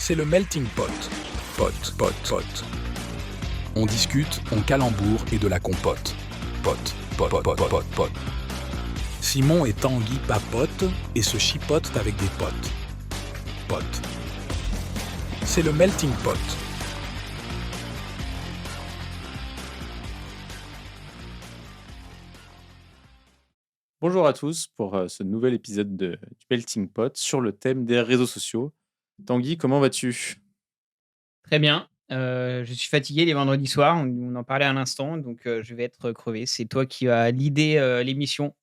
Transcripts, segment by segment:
c'est le melting pot. Pot. On discute, on calemboure et de la compote. Pot. Simon et Tanguy papotent et se chipotent avec des potes. Pot. C'est le melting pot. Bonjour à tous pour ce nouvel épisode du Melting Pot sur le thème des réseaux sociaux. Tanguy, comment vas-tu? Très bien. Je suis fatigué les vendredis soirs, on en parlait à l'instant, donc je vais être crevé. C'est toi qui vas leader l'émission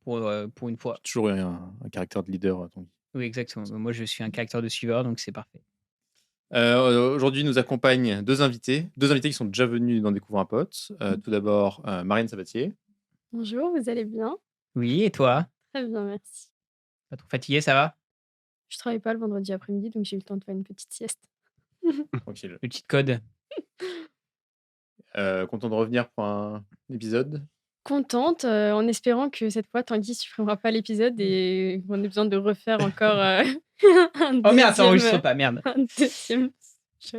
pour une fois. Toujours un caractère de leader, Tanguy. Oui, exactement. Moi, je suis un caractère de suiveur, donc c'est parfait. Aujourd'hui, nous accompagnent deux invités qui sont déjà venus dans Découvre un pote. Tout d'abord, Marianne Sabatier. Bonjour, vous allez bien? Oui, et toi? Très bien, merci. Pas trop fatigué, ça va? Je travaille pas le vendredi après-midi, donc j'ai eu le temps de faire une petite sieste. Tranquille. Le cheat code. Content de revenir pour un épisode. Contente, en espérant que cette fois, Tanguy supprimeras pas l'épisode et qu'on ait besoin de refaire encore un Oh merde, ça enregistre deuxième, pas, merde. un deuxième shot.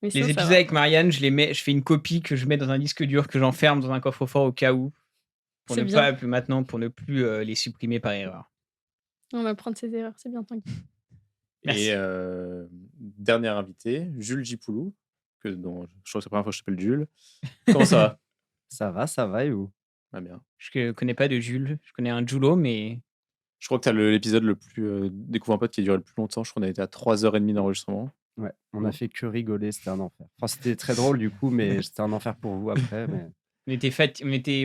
Mais Les sinon, ça épisodes va. avec Marianne, je fais une copie que je mets dans un disque dur que j'enferme dans un coffre-fort au cas où. Pour C'est ne bien. pas, maintenant, pour ne plus les supprimer par erreur. On va prendre ses erreurs, c'est bien, Tanguy. Merci. Et dernier invité, Jules Gipoulou, dont je crois que c'est la première fois que je t'appelle Jules. Comment ça va? Ça va et vous? Ah, bien. Je connais pas de Jules, je connais un Julo, mais Je crois que tu as l'épisode le plus Découvre un pote qui a duré le plus longtemps. Je crois qu'on a été à 3h30 d'enregistrement. Ouais, on a fait que rigoler, c'était un enfer. Enfin, c'était très drôle du coup, mais c'était un enfer pour vous après. Mais...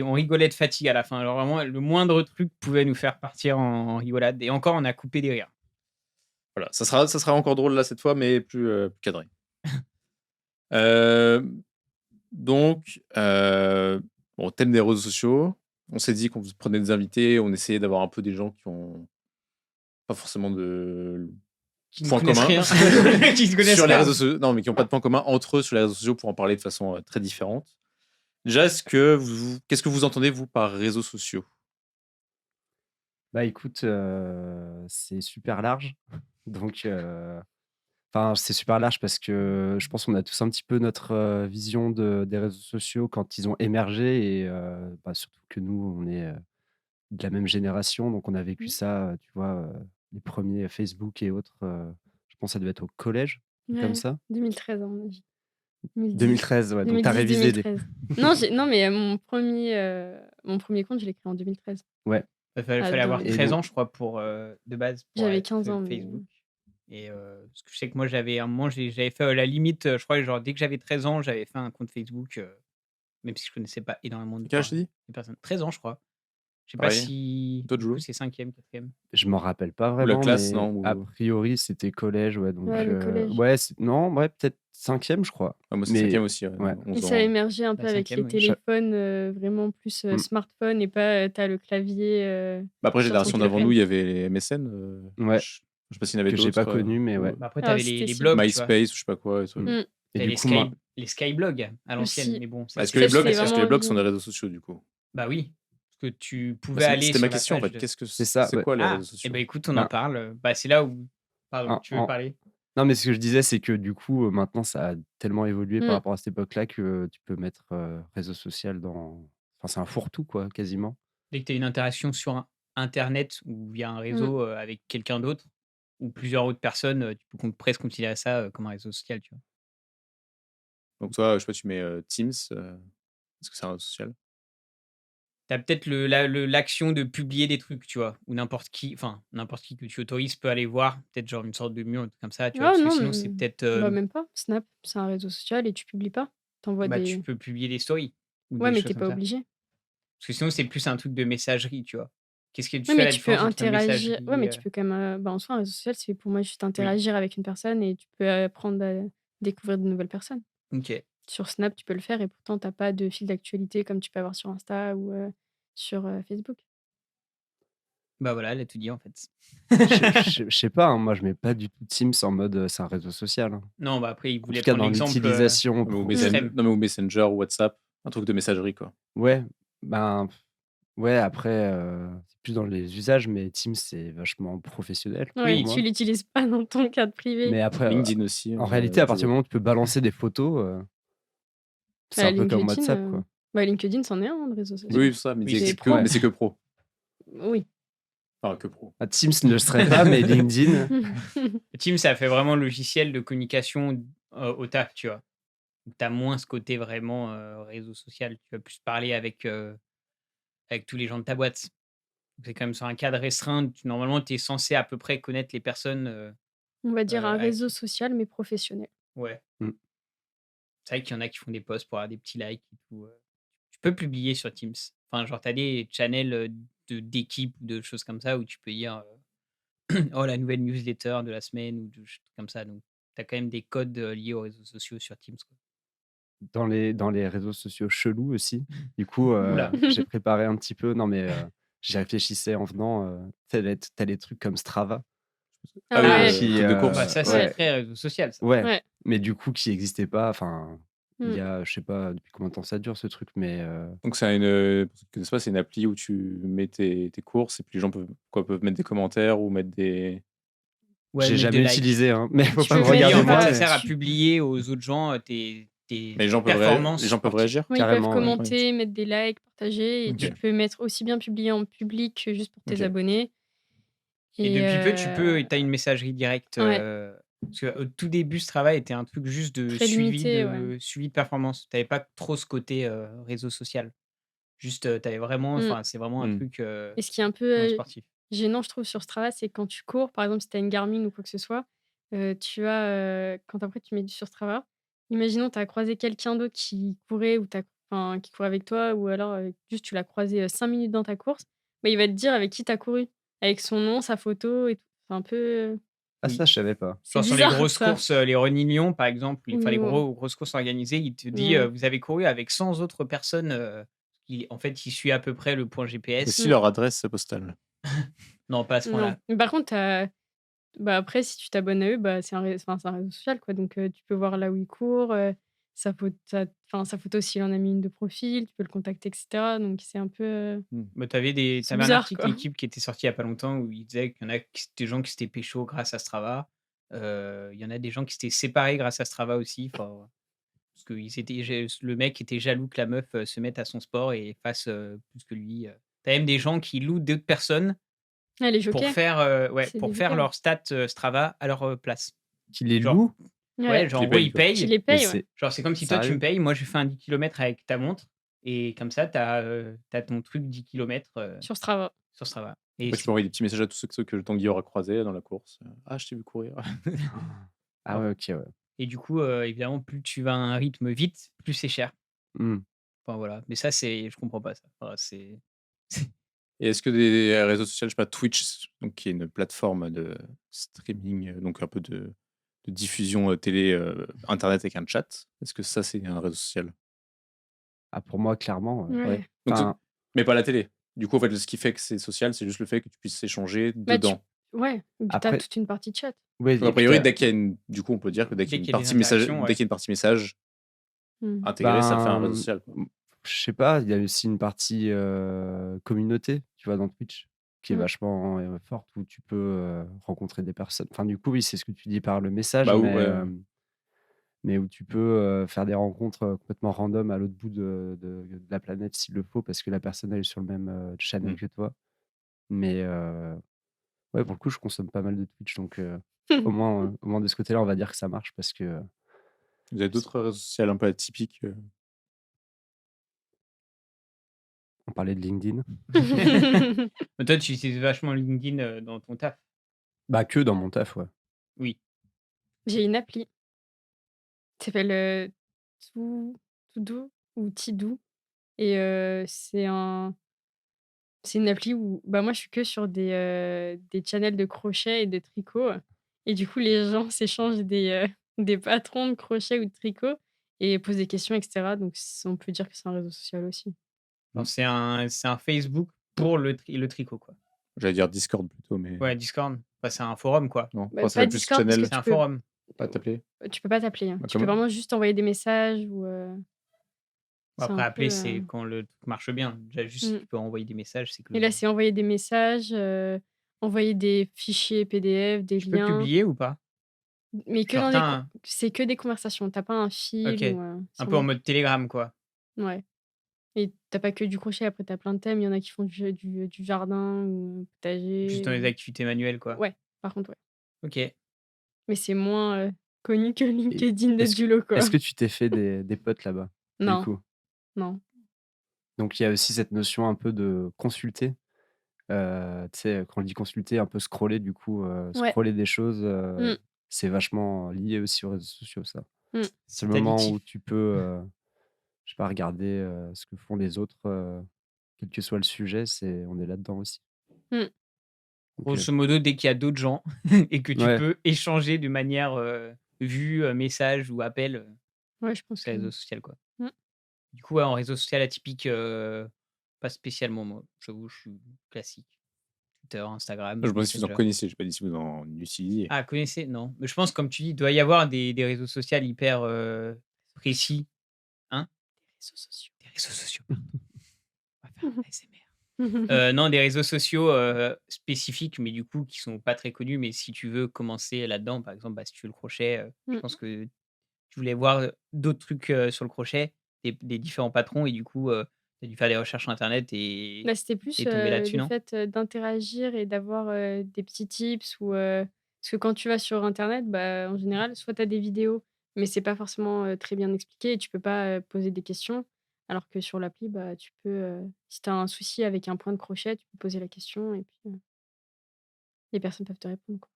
on rigolait de fatigue à la fin. Alors vraiment, le moindre truc pouvait nous faire partir en rigolade. Et encore, on a coupé des rires. Voilà, ça sera encore drôle là cette fois, mais plus cadré. Donc, thème des réseaux sociaux. On s'est dit qu'on prenait des invités, on essayait d'avoir un peu des gens qui ont pas forcément de Qui ne points connaissent communs rien. Qui se connaissent sur les pas. réseaux sociaux. Non, mais qui n'ont pas de points communs entre eux sur les réseaux sociaux pour en parler de façon très différente. Déjà, qu'est-ce que vous entendez, vous, par réseaux sociaux? Bah écoute, c'est super large. Donc, enfin, c'est super large parce que je pense qu'on a tous un petit peu notre vision des réseaux sociaux quand ils ont émergé et surtout que nous, on est de la même génération, donc on a vécu ça, tu vois, les premiers Facebook et autres, je pense que ça devait être au collège, comme Ouais, ça. 2013 à mon avis. 2010. 2013, ouais, donc t'as 2010, révisé. 2013. Non, mais mon premier compte, je l'ai créé en 2013. Ouais. Il fallait avoir 13 ans, je crois, de base. J'avais 15 ans. Facebook. Et parce que je sais que moi, j'avais un moment, j'avais fait la limite, je crois, genre dès que j'avais 13 ans, j'avais fait un compte Facebook, même si je connaissais pas énormément de Quel âge t'as dit? personnes. 13 ans, je crois. Je sais pas Pareil. si Toi, Jules? c'est 5e, 4e. Je m'en rappelle pas Ou vraiment, la classe, mais non? a priori, c'était collège, ouais, donc Ouais, le collège. ouais, non, ouais, peut-être 5e, je crois. Ah, moi, c'est Mais 5e aussi. Ouais. 11 Et ans. ça a émergé un peu Bah, avec 5e, les oui. téléphones vraiment plus smartphone et pas t'as le clavier. Bah, après, sur ton génération d'avant téléphone. nous, il y avait les MSN. Ouais. Je sais pas s'il y en avait Que d'autres. j'ai pas connu, mais ouais. Bah, après, Ah, t'avais c'était les si. blogs, tu vois. MySpace ou je sais pas quoi. Et tout. Mm. Et T'avais du coup, les skyblogs à l'ancienne, Aussi. mais bon. Est-ce c'est- que les Ça, blogs, c'est est-ce que les vraiment blogs sont bien. des réseaux sociaux du coup? Bah oui, parce que tu Bah, pouvais aller c'était sur ma la question en page fait. Qu'est-ce que C'est ça, c'est ouais. quoi les Ah, réseaux sociaux? et bah écoute, on Ben, en parle. Bah c'est là où... Pardon, tu veux parler? Non, mais ce que je disais, c'est que du coup, maintenant, ça a tellement évolué par Mm. rapport à cette époque-là que tu peux mettre réseau social dans. Enfin, c'est un fourre-tout, quoi, quasiment. Dès que tu as une interaction sur Internet ou via un réseau avec quelqu'un d'autre ou plusieurs autres personnes, tu peux presque considérer ça comme un réseau social, tu vois. Donc toi, je sais pas, tu mets Teams. Est-ce que c'est un réseau social? Tu as peut-être l'action de publier des trucs, tu vois, ou n'importe qui que tu autorises peut aller voir, peut-être genre une sorte de mur, un truc comme ça, tu vois, Ah parce que non, sinon c'est peut-être... bah même pas. Snap, c'est un réseau social et tu publies pas. T'envoies bah, des. tu peux publier des stories ou Ouais, des mais choses t'es comme pas ça. obligé. Parce que sinon c'est plus un truc de messagerie, tu vois. Qu'est-ce que tu Ouais, fais mais la tu peux différence entre interagir. messagerie Ouais, mais tu peux quand même. En soi, un réseau social, c'est pour moi juste Oui, interagir avec une personne et tu peux apprendre à découvrir de nouvelles personnes. ok. Sur Snap, tu peux le faire et pourtant, t'as pas de fil d'actualité comme tu peux avoir sur Insta ou sur Facebook. Bah voilà, elle a tout dit en fait. Je sais pas, hein, moi, je mets pas du tout Teams en mode c'est un réseau social, hein. Non, bah après, il En voulait tout cas, prendre dans l'exemple. l'utilisation. Non, mais ou Extrême. Non, mais ou Messenger ou WhatsApp, un truc de messagerie quoi. Ouais, ben, Ouais, après, c'est plus dans les usages, mais Teams, c'est vachement professionnel Ouais, Oui. pour tu moi. l'utilises pas dans ton cadre privé. Mais après, LinkedIn aussi, en réalité, à je partir du moment où tu peux balancer des photos, c'est un peu comme LinkedIn, WhatsApp, quoi. LinkedIn, c'en est un de réseau oui, social. oui, ça, mais Oui, c'est c'est que pro. mais c'est que pro. Oui. Enfin, que pro. Ah, Teams ne le serait pas, mais LinkedIn, Teams, ça fait vraiment logiciel de communication au taf, tu vois. Tu as moins ce côté vraiment réseau social. Tu vas plus parler avec tous les gens de ta boîte. C'est quand même sur un cadre restreint. Normalement, tu es censé à peu près connaître les personnes. On va dire un avec réseau social, mais professionnel. Ouais. Mmh. C'est vrai qu'il y en a qui font des posts pour avoir des petits likes et tout. Tu peux publier sur Teams. Enfin, genre, tu as des channels d'équipe ou de choses comme ça où tu peux dire oh, la nouvelle newsletter de la semaine ou des trucs comme ça. Donc, tu as quand même des codes liés aux réseaux sociaux sur Teams, quoi. dans les réseaux sociaux chelous aussi. Du coup, Oula. j'ai préparé un petit peu. Non, mais j'y réfléchissais en venant. Tu as les trucs comme Strava Ah oui, ouais. qui, truc de course. Bah, ça, c'est ouais, très réseau social, ça. ouais, Ouais. mais du coup, qui n'existait pas. Enfin, il y Mm. a, je sais pas depuis combien de temps ça dure ce truc, mais Donc, pour ceux qui connaissent pas, c'est une appli où tu mets tes courses et puis les gens peuvent mettre des commentaires ou mettre des. Ouais, j'ai mettre jamais des likes. utilisé. Hein, mais faut Tu pas peux me mettre Et regarder en fait, moi. ça Mais sert à publier aux autres gens tes Mais les gens peuvent performances sportives. réagir. Oui, ils peuvent Carrément, ouais. commenter, mettre des likes, partager. Et Ok. tu peux mettre aussi bien publier en public que juste pour tes Ok. abonnés. Et depuis peu, tu euh, as une messagerie directe. Ouais. Parce qu'au tout début, ce travail était un truc juste de Très limité, suivi de performance. Tu n'avais pas trop ce côté réseau social. Juste, tu avais vraiment, Mm. c'est vraiment un Mm. truc Et ce qui est un peu vraiment sportif. gênant, je trouve, sur ce travail, c'est quand tu cours, par exemple, si tu as une Garmin ou quoi que ce soit, tu as, quand après tu mets sur Strava, imaginons tu as croisé quelqu'un d'autre qui courait ou qui courait avec toi ou alors juste tu l'as croisé 5 minutes dans ta course, bah, il va te dire avec qui tu as couru, avec son nom, sa photo et tout. C'est un peu Ah, Oui. ça, je savais pas. c'est Genre sur les bizarre grosses ça. courses, les Running Lyon, par exemple, enfin les Ou grosses courses organisées, il te dit ouais. vous avez couru avec 100 autres personnes. En fait, il suit à peu près le point GPS. Aussi Mm. leur adresse postale. Non, pas à ce Non. point-là. Mais par contre, bah, après, si tu t'abonnes à eux, bah, c'est un réseau social, quoi. Donc, tu peux voir là où il court, sa photo s'il en a mis une de profil, tu peux le contacter, et cetera. Donc, c'est un peu, Bah, t'avais c'est un bizarre, article quoi. L'équipe qui était sorti il y a pas longtemps où il disait qu'il y en a des gens qui s'étaient pécho grâce à Strava. Il y en a des gens qui s'étaient séparés grâce à Strava aussi. Parce que le mec était jaloux que la meuf se mette à son sport et fasse plus que lui. T'as même des gens qui louent d'autres personnes Ah, les pour jockeys, faire, c'est pour des faire jockeys, ouais. leur stat Strava à leur place. Qui les Genre, loue? ouais, genre Qui en les gros, payent, ils quoi. Qui payent. les Mais payent, ouais. c'est Genre, c'est comme si toi, tu me sérieux? payes. Moi, je fais un 10 km avec ta montre. Et comme ça, tu as ton truc 10 km Sur Strava. sur Strava. Et Après, tu peux envoyer des petits messages à tous ceux que Tanguy aura croisés dans la course. Ah, je t'ai vu courir. Ah ouais, ok, ouais. Et du coup, évidemment, plus tu vas à un rythme vite, plus c'est cher. Mmh. Enfin, voilà. Mais ça, je comprends pas ça. Enfin, Et est-ce que des réseaux sociaux, je sais pas, Twitch, donc, qui est une plateforme de streaming, donc un peu de diffusion télé, internet avec un chat, est-ce que ça, c'est un réseau social? Ah, pour moi, clairement, Ouais. Donc, enfin, mais pas la télé. Du coup, en fait, ce qui fait que c'est social, c'est juste le fait que tu puisses échanger Bah, dedans. ouais, et puis tu as après, toute une partie chat. ouais, Donc, et a puis priori, t'as, du coup, on peut dire que dès qu'il y a une qu'il y a des partie message, interactions, dès qu'il y a une partie message Mmh. intégrée, ça fait un réseau ben, social, quoi. je sais pas, il y a aussi une partie communauté, tu vois, dans Twitch, qui est Mmh. vachement forte, où tu peux rencontrer des personnes. Enfin, du coup, oui, c'est ce que tu dis par le message, Bah, mais, ouais. mais où tu peux faire des rencontres complètement random à l'autre bout de la planète s'il le faut, parce que la personne elle est sur le même channel Mmh. que toi. Mais ouais, pour le coup, je consomme pas mal de Twitch, donc au moins de ce côté-là, on va dire que ça marche parce que Vous avez d'autres réseaux sociaux un peu atypiques? on parlait de LinkedIn. Mais toi, tu utilises vachement LinkedIn dans ton taf. Bah, que dans mon taf, ouais. Oui. J'ai une appli qui s'appelle Todo ou Tidoo. Et c'est une appli où bah, moi, je suis que sur des channels de crochet et de tricot. Et du coup, les gens s'échangent des patrons de crochet ou de tricot et posent des questions, et cetera. Donc, on peut dire que c'est un réseau social aussi. Alors, c'est un Facebook pour le tricot, quoi. J'allais dire Discord plutôt, mais Ouais, Discord. Enfin, c'est un forum, quoi. non. Bah, Enfin, ça pas fait plus Discord, parce que channel. C'est un peux forum. Pas t'appeler? tu peux pas t'appeler, hein. Bah, Tu peux comment? vraiment juste envoyer des messages ou Bon, C'est après, un appeler, peu. c'est quand le truc marche bien. Déjà, juste si Mmh. tu peux envoyer des messages, c'est que Et là, c'est envoyer des messages, envoyer des fichiers PDF, des tu peux liens, publier ou pas? mais que Genre, dans tu des un c'est que des conversations. Tu as pas un OK, fil ou un sur peu en Mac. mode Telegram, quoi. Ouais, et tu as pas que du crochet, après tu as plein de thèmes. Il y en a qui font du jardin ou Juste potager dans les ou activités manuelles, quoi. ouais, par contre, ouais. OK. Mais c'est moins, connu que Et LinkedIn d'être est-ce que du lot, quoi. est-ce que tu t'es fait des potes là-bas, du Non, coup? non. Donc il y a aussi cette notion un peu de consulter, tu sais, quand on dit consulter, un peu scroller du coup, Ouais. scroller des choses, Mmh, c'est vachement lié aussi aux réseaux sociaux ça. mmh. C'est le C'est moment où addictif. tu peux, je sais pas, regarder, ce que font les autres, quel que soit le sujet, on est là-dedans aussi. Mmh. OK. Grosso modo, dès qu'il y a d'autres gens et que tu Ouais, peux échanger de manière, vue, message ou appel, Ouais, je pense c'est que réseau social, quoi. mmh. Du coup, ouais, en réseau social atypique, pas spécialement moi. J'avoue, je suis classique. Twitter, Je Instagram, me demandais si vous en Messenger. connaissiez, j'ai pas dit si vous en utilisiez. Ah, connaissez? Non. Mais je pense, comme tu dis, il doit y avoir des réseaux sociaux hyper, précis. Hein? Des réseaux sociaux. Des réseaux sociaux, pardon. On va faire un ASMR. Non, des réseaux sociaux, spécifiques, mais du coup, qui sont pas très connus. Mais si tu veux commencer là-dedans, par exemple, bah, si tu veux le crochet, je Mmh. pense que tu voulais voir, d'autres trucs, sur le crochet, des différents patrons et du coup, tu as dû faire des recherches sur internet Bah, c'était plus, et tomber là-dessus, le non? fait, d'interagir et d'avoir, des petits tips ou, parce que quand tu vas sur internet, bah, en général, soit tu as des vidéos, mais c'est pas forcément, très bien expliqué et tu peux pas, poser des questions. Alors que sur l'appli, bah, tu peux, si tu as un souci avec un point de crochet, tu peux poser la question et puis, les personnes peuvent te répondre, quoi.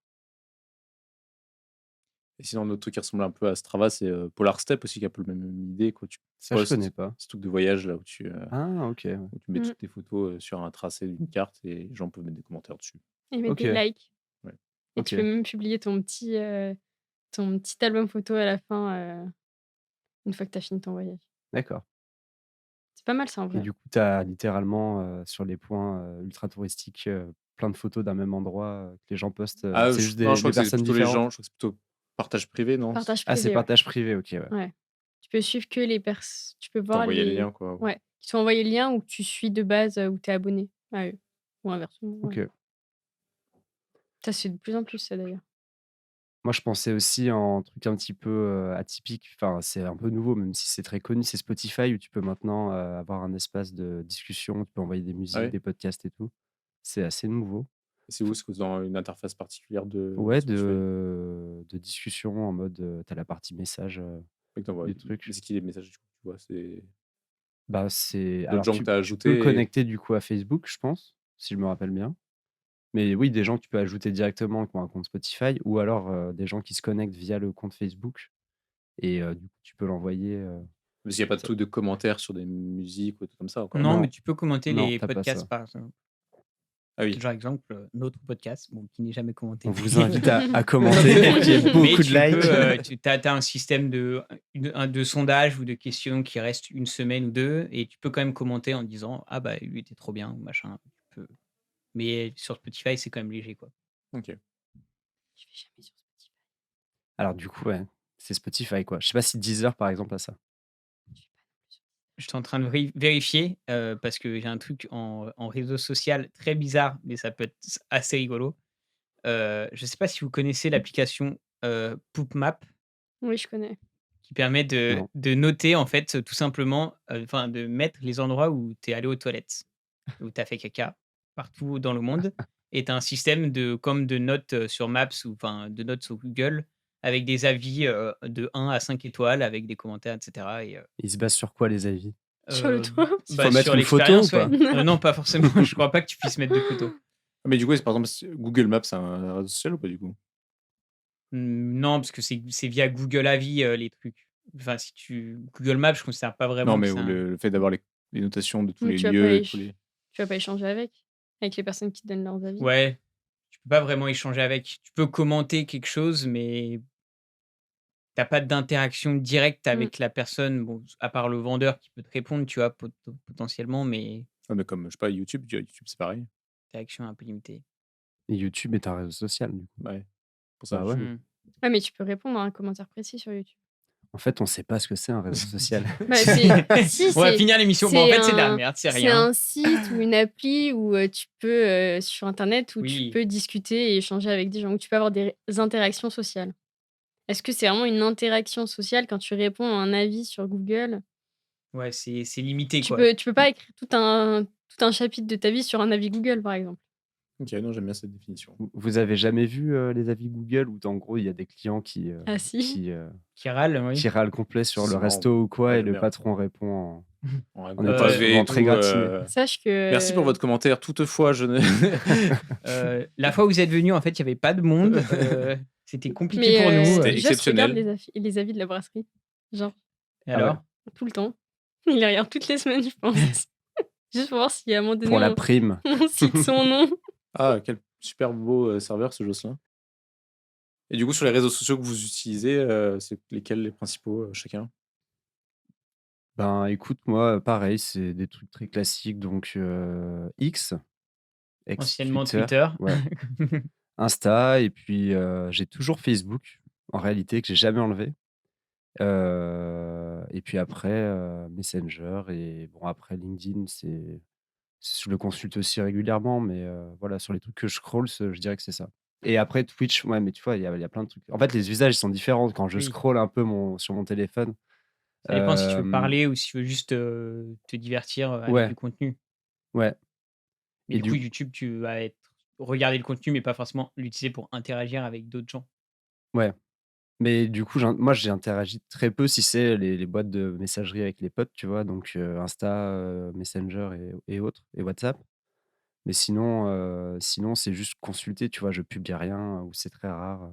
Et sinon, un autre truc qui ressemble un peu à Strava, c'est, Polar Step aussi, qui a un peu la même idée, quoi. Tu ça je connais postes pas. ce truc de voyage là Ah OK, ouais. où tu mets Mmh, toutes tes photos, sur un tracé d'une carte et les gens peuvent mettre des commentaires dessus. et mettre des OK, likes Ouais. et tu peux OK, même publier ton petit album photo à la fin, une fois que tu as fini ton voyage. d'accord. C'est pas mal ça, en Et vrai. du coup, tu as littéralement, sur les points, ultra touristiques, plein de photos d'un même endroit, que les gens postent, Ah, c'est je juste non, je crois des que c'est personnes plutôt les différentes? gens, je crois que c'est plutôt partage privé, non? Partage Ah, c'est privé, ouais. partage privé, OK, ouais. Ouais. Tu peux suivre que les tu peux Tu voir envoyais les les liens, quoi. ouais, qui sont envoyés le lien ou que tu suis de base, ou tu es abonné à eux ou inversement, ouais. OK. Ça se fait de plus en plus ça d'ailleurs. Moi, je pensais aussi en truc un petit peu, atypique, enfin, c'est un peu nouveau, même si c'est très connu, c'est Spotify où tu peux maintenant, avoir un espace de discussion, tu peux envoyer des Ah musiques, ouais? des podcasts et tout. C'est assez nouveau. Et c'est où? C'est dans une interface particulière de Ouais, Spotify? de discussion en mode, tu as la partie message, Ouais, que tu du mais truc. c'est qui les messages, du coup, tu vois? C'est Bah, c'est d'autres alors gens que tu as tu peux le ajoutés et connecter du coup à Facebook, je pense, si je me rappelle bien. Mais oui, des gens que tu peux ajouter directement qui ont un compte Spotify ou alors, des gens qui se connectent via le compte Facebook et du coup, tu peux l'envoyer, parce qu'il y a pas de ça truc de commentaires sur des musiques ou des trucs comme ça encore? Non, mais non, tu peux commenter non, les tu as pas podcasts, ça. par exemple. Ah oui. Genre exemple, notre podcast, bon, qui n'est jamais On commenté, vous invite à commenter pour qu'il y ait mais beaucoup de tu likes. peux, tu as un système de sondage ou de questions qui reste une semaine ou 2 et tu peux quand même commenter en disant: «Ah bah, lui était trop bien» ou machin, tu peux mais sur Spotify, c'est quand même léger, quoi. OK. Je vais jamais sur Spotify. Alors du coup, ouais, c'est Spotify, quoi. Je sais pas si Deezer, par exemple, a ça. Je suis pas non plus sur J'étais en train de vérifier, parce que j'ai un truc en réseau social très bizarre, mais ça peut être assez rigolo. Je ne sais pas si vous connaissez l'application, PoopMap, oui, je connais. qui permet Non. de noter, en fait, tout simplement, enfin, de mettre les endroits où tu es allé aux toilettes, où tu as fait caca, partout dans le monde et tu as un système comme de notes, sur Maps ou enfin, de notes sur Google avec des avis, de 1 à 5 étoiles avec des commentaires et cetera et Ils se basent sur quoi, les avis? Sur le toit? Il faut bah, mettre sur une photo ou l'expérience, ouais. pas? Non, pas forcément, je crois pas que tu puisses mettre de photos. Ah mais du coup, c'est par exemple, Google Maps, c'est un réseau social ou pas du coup? Non, parce que c'est via Google Avis, les trucs. Enfin, si tu Google Maps, je considère pas Non, vraiment que mais c'est où un le fait d'avoir les notations de tous Mais les tu vas pas lieux, tous les tu vas pas échanger avec les personnes qui te donnent leurs avis? ouais, tu peux pas vraiment échanger avec. Tu peux commenter quelque chose, mais tu as pas d'interaction directe Mmh. avec la personne, bon, à part le vendeur qui peut te répondre, tu vois, potentiellement, mais ah mais comme, je sais pas, YouTube, tu vois, YouTube, c'est pareil. interaction un peu limitée. Et YouTube est un réseau social, du coup? Ouais, pour ça, Bah je ouais. Mmh. Ouais, mais tu peux répondre à un commentaire précis sur YouTube. En fait, on sait pas ce que c'est un réseau social. Bah, si, On va c'est finir l'émission. Bon, en c'est fait, c'est de la un merde, c'est c'est rien. un site ou une appli où, tu peux, sur internet où tu Oui. peux discuter et échanger avec des gens, où tu peux avoir des interactions sociales. Est-ce que c'est vraiment une interaction sociale quand tu réponds à un avis sur Google? Ouais, c'est limité, Tu quoi. peux pas écrire tout un chapitre de ta vie sur un avis Google, par exemple. Ok, non, j'aime bien cette définition. Vous avez jamais vu les avis Google où en gros il y a des clients Ah si? Qui râle, oui. qui râlent complet sur C'est le marrant. resto ou quoi Pas et le le mien. patron répond En en étant pavé souvent très gratiné. Sache que Merci pour votre commentaire. Toutefois, je ne. La fois où vous êtes venu, en fait, il n'y avait pas de monde. C'était compliqué Mais pour nous. C'était Joss exceptionnel. regarde les avis de la brasserie. Genre, Et Ah ouais. alors? tout le temps. Il les regarde toutes les semaines, je pense. Juste pour voir si à un moment donné, Pour la prime. on cite son nom. Ah, quel super beau serveur, ce Jocelyn. Et du coup, sur les réseaux sociaux que vous utilisez, c'est lesquels les principaux, chacun? Ben écoute, moi pareil, c'est des trucs très classiques donc X, Anciennement ex-Twitter, Twitter. ouais, Insta et puis j'ai toujours Facebook en réalité que j'ai jamais enlevé. Et puis après Messenger et bon après LinkedIn, je le consulte aussi régulièrement mais voilà sur les trucs que je scroll, je dirais que c'est ça. Et après Twitch, ouais, mais tu vois, il y a plein de trucs. En fait, les usages sont différents quand je Oui. scroll un peu sur mon téléphone. Ça dépend si tu veux Hem, parler ou si tu veux juste te divertir avec Ouais. du contenu. Ouais. Mais Et du coup, du YouTube, tu vas regarder le contenu, mais pas forcément l'utiliser pour interagir avec d'autres gens. Ouais. Mais du coup, moi, j'ai interagi très peu si c'est les boîtes de messagerie avec les potes, tu vois? Donc Insta, Messenger et autres et WhatsApp. Mais sinon, c'est juste consulter, tu vois? Je publie rien ou c'est très rare.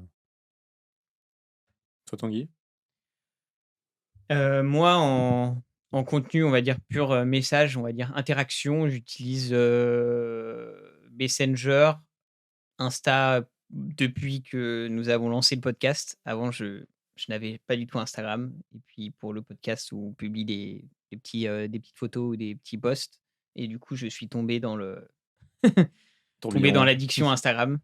Toi, Tanguy? Moi, en contenu, on va dire pur message, on va dire interaction, j'utilise Messenger, Insta depuis que nous avons lancé le podcast. Avant, je n'avais pas du tout Instagram. Et puis pour le podcast où on publie des petites photos ou des petits posts. Et du coup, je suis tombé dans tombé dans l'addiction Instagram.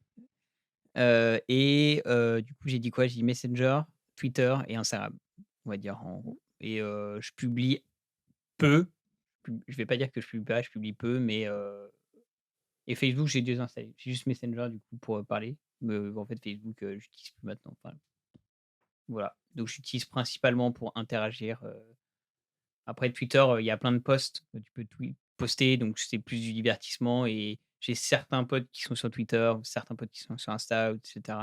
Du coup, j'ai dit quoi? J'ai dit Messenger, Twitter et Instagram, on va dire en gros. Et je publie peu. Je vais pas dire que je publie pas, je publie peu, mais et Facebook, j'ai désinstallé. J'ai juste Messenger du coup pour parler. Mais en fait, Facebook, j'utilise plus maintenant. Enfin, voilà. Donc, j'utilise principalement pour interagir. Après, Twitter, il y a plein de posts que tu peux poster, donc c'est plus du divertissement. Et j'ai certains potes qui sont sur Twitter, certains potes qui sont sur Insta, etc.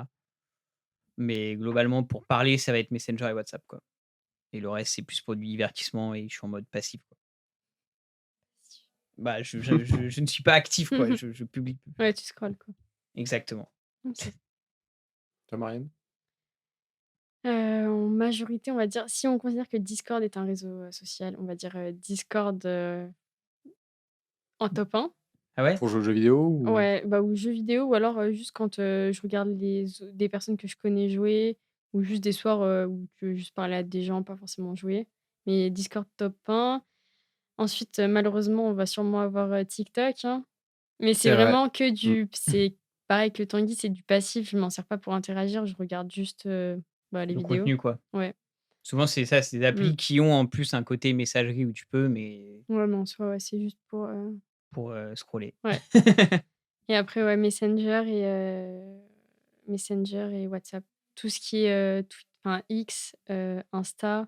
Mais globalement, pour parler, ça va être Messenger et WhatsApp, quoi. Et le reste, c'est plus pour du divertissement et je suis en mode passif, quoi. Bah, je ne suis pas actif, quoi. Je publie peu. Ouais, tu scrolles, quoi. Exactement. OK. Toi, Marianne? En majorité, on va dire si on considère que Discord est un réseau, social, on va dire, Discord, en top 1. Ah ouais? Pour jouer aux jeux vidéo ou? Ouais, bah, ou jeux vidéo ou alors, juste quand, je regarde des personnes que je connais jouer ou juste des soirs, où tu veux juste parler à des gens, pas forcément jouer. Mais Discord top 1. Ensuite, malheureusement, on va sûrement avoir, TikTok, hein. Mais c'est C'est vrai. vraiment que c'est pareil que Tanguy, c'est du passif. Je m'en sers pas pour interagir, je regarde juste, les Le vidéos. contenu, quoi. Ouais. Souvent, c'est ça, c'est des applis qui ont en plus un côté messagerie où tu peux, mais Ouais, mais en soi, ouais, c'est juste pour scroller. Ouais. Et après, ouais, Messenger et WhatsApp. Tout ce qui est, X, Insta,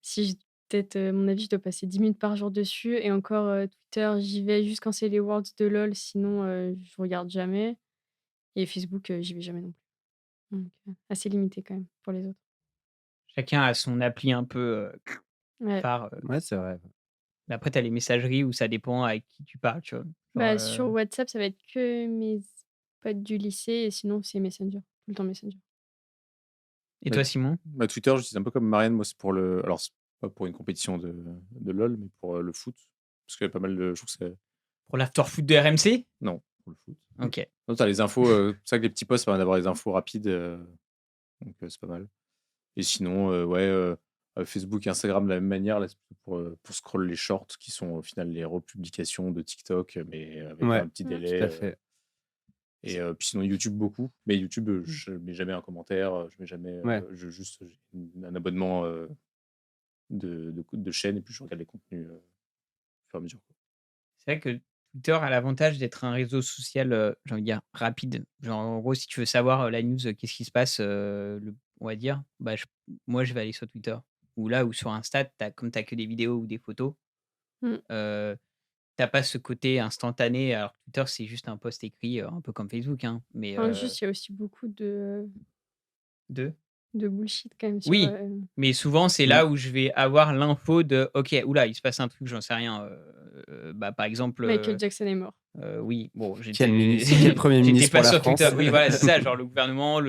si j peut-être, mon avis, je dois passer 10 minutes par jour dessus et encore, Twitter, j'y vais juste quand c'est les Worlds de LOL, sinon, je regarde jamais et Facebook, j'y vais jamais non plus. Donc, assez limité quand même pour les autres. Chacun a son appli un peu Ouais. phare. Ouais, c'est vrai. Mais après, tu as les messageries où ça dépend avec qui tu parles, tu vois. Bah, Genre, sur WhatsApp, ça va être que mes potes du lycée et sinon c'est Messenger, tout le temps Messenger. Et toi, Simon? Bah, Twitter, j'utilise un peu comme Marianne. Moi, c'est pour le. Alors, c'est pas pour une compétition de LoL, mais pour le foot. Parce qu'il y a pas mal de. Je trouve que c'est. Pour l'after-foot de RMC? Non, pour le foot. OK. Non, t'as les infos. C'est ça que les petits posts permettent d'avoir les infos rapides. Donc, c'est pas mal. Et sinon, Facebook et Instagram de la même manière, là, c'est pour scroll les shorts qui sont au final les republications de TikTok, mais avec Ouais, un petit tout délai. à fait. Et puis sinon, YouTube beaucoup. Mais YouTube, je mets jamais un commentaire, je mets jamais. Ouais. J'ai un abonnement de chaîne et puis je regarde les contenus au fur et à mesure, quoi. C'est vrai que Twitter a l'avantage d'être un réseau social, j'ai envie de dire rapide. Genre, en gros, si tu veux savoir, la news, qu'est-ce qui se passe, on va dire, bah, moi, je vais aller sur Twitter. Ou là, ou sur Insta, comme tu que des vidéos ou des photos, Mmh. heu, tu pas ce côté instantané. Alors Twitter, c'est juste un post écrit, un peu comme Facebook, hein, mais Enfin, juste, il y a aussi beaucoup de de bullshit quand même sur, oui, mais souvent, c'est Mmh. là où je vais avoir l'info de: «OK, oula, il se passe un truc, j'en sais rien», bah, par exemple, Michael Jackson est mort. oui, bon, Quel Premier j'étais ministre pas pour la sur Twitter. France? Oui, voilà, c'est ça, genre le gouvernement,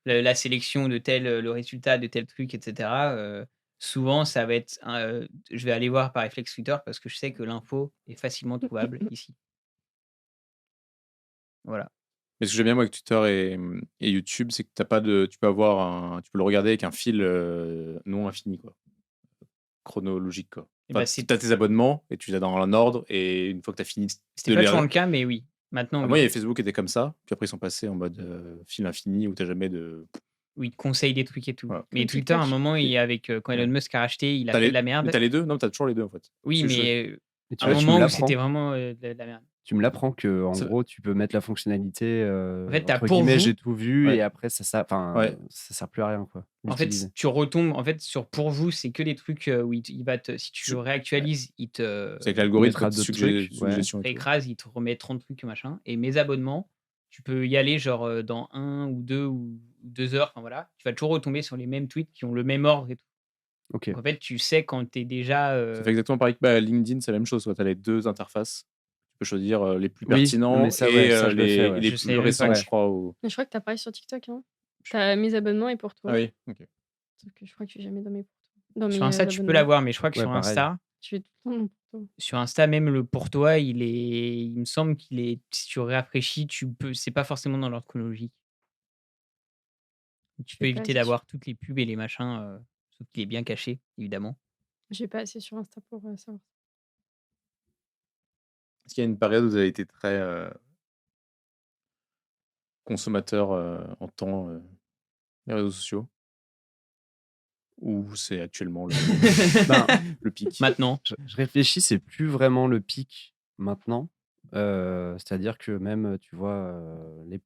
la sélection de tel, le résultat de tel truc, et cetera, souvent ça va être je vais aller voir par réflexe Twitter parce que je sais que l'info est facilement trouvable ici. Voilà. Mais ce que j'aime bien moi avec Twitter et YouTube, c'est que tu peux le regarder avec un fil non infini, quoi, chronologique, quoi. Et Enfin, bah, tu as tes abonnements et tu les as dans un ordre et une fois que tu as fini c'était de pas les toujours le cas, mais oui. Maintenant, moi, il y oui. avait Facebook qui était comme ça, puis après ils sont passés en mode fil infini où tu jamais de. Oui, ils te conseillent des trucs et tout. Voilà. Mais Comme Twitter, à un TikTok. moment, avec, quand Elon Ouais. Musk a racheté, il a T'as fait les... de la Mais merde. t'as les deux? Non, t'as toujours les deux en fait. Oui, Parce que mais Et à tu un vois, tu me moment où l'apprends. c'était vraiment, de la merde. Tu me l'apprends que en Ça- gros, tu peux mettre la fonctionnalité En fait, tu as entre pour guillemets, vous j'ai tout vu Ouais. et après enfin, Ouais. ça sert plus à rien quoi, En fait, d'utiliser. tu retombes sur pour vous, c'est que des trucs, où il va te si tu Tu- le réactualises, il te C'est avec l'algorithme, mettra quand d'autres trucs, ouais. suggestions et tout. réécrase, il te remet 30 trucs, machin. Et mes abonnements, tu peux y aller genre, dans 1 ou 2 ou 2 heures, enfin voilà. Tu vas toujours retomber sur les mêmes tweets qui ont le même ordre et tout. OK. Donc en fait, tu sais quand tu es déjà, Ça fait exactement pareil que LinkedIn, c'est la même chose. Tu as les deux interfaces. Tu peux choisir les plus Oui, pertinents mais ça, et ouais, ça je le fais, ouais. les Je plus savais même pas récents, que je crois. Ou... Mais je crois que tu as pareil sur TikTok, hein? Tu as mes abonnements et pour Ah toi. oui, ok. Sauf que je crois que je suis jamais dans sur mes, Insta, tu peux abonnements. l'avoir, mais je crois que Ouais, sur pareil. Insta, Je fais tout le temps dans pour toi. sur Insta, même le pour toi, il me semble qu'il est si tu rafraîchis, c'est pas forcément dans l'ordre chronologique. Tu peux Je vais pas éviter assez sur d'avoir toutes les pubs et les machins, sauf qu'il est bien caché, évidemment. je vais pas assez sur Insta pour, savoir. Est-ce qu'il y a une période où vous avez été très consommateur en temps des réseaux sociaux? Ou c'est actuellement Ben, le pic? Maintenant. je réfléchis, c'est plus vraiment le pic maintenant. C'est-à-dire que même, tu vois,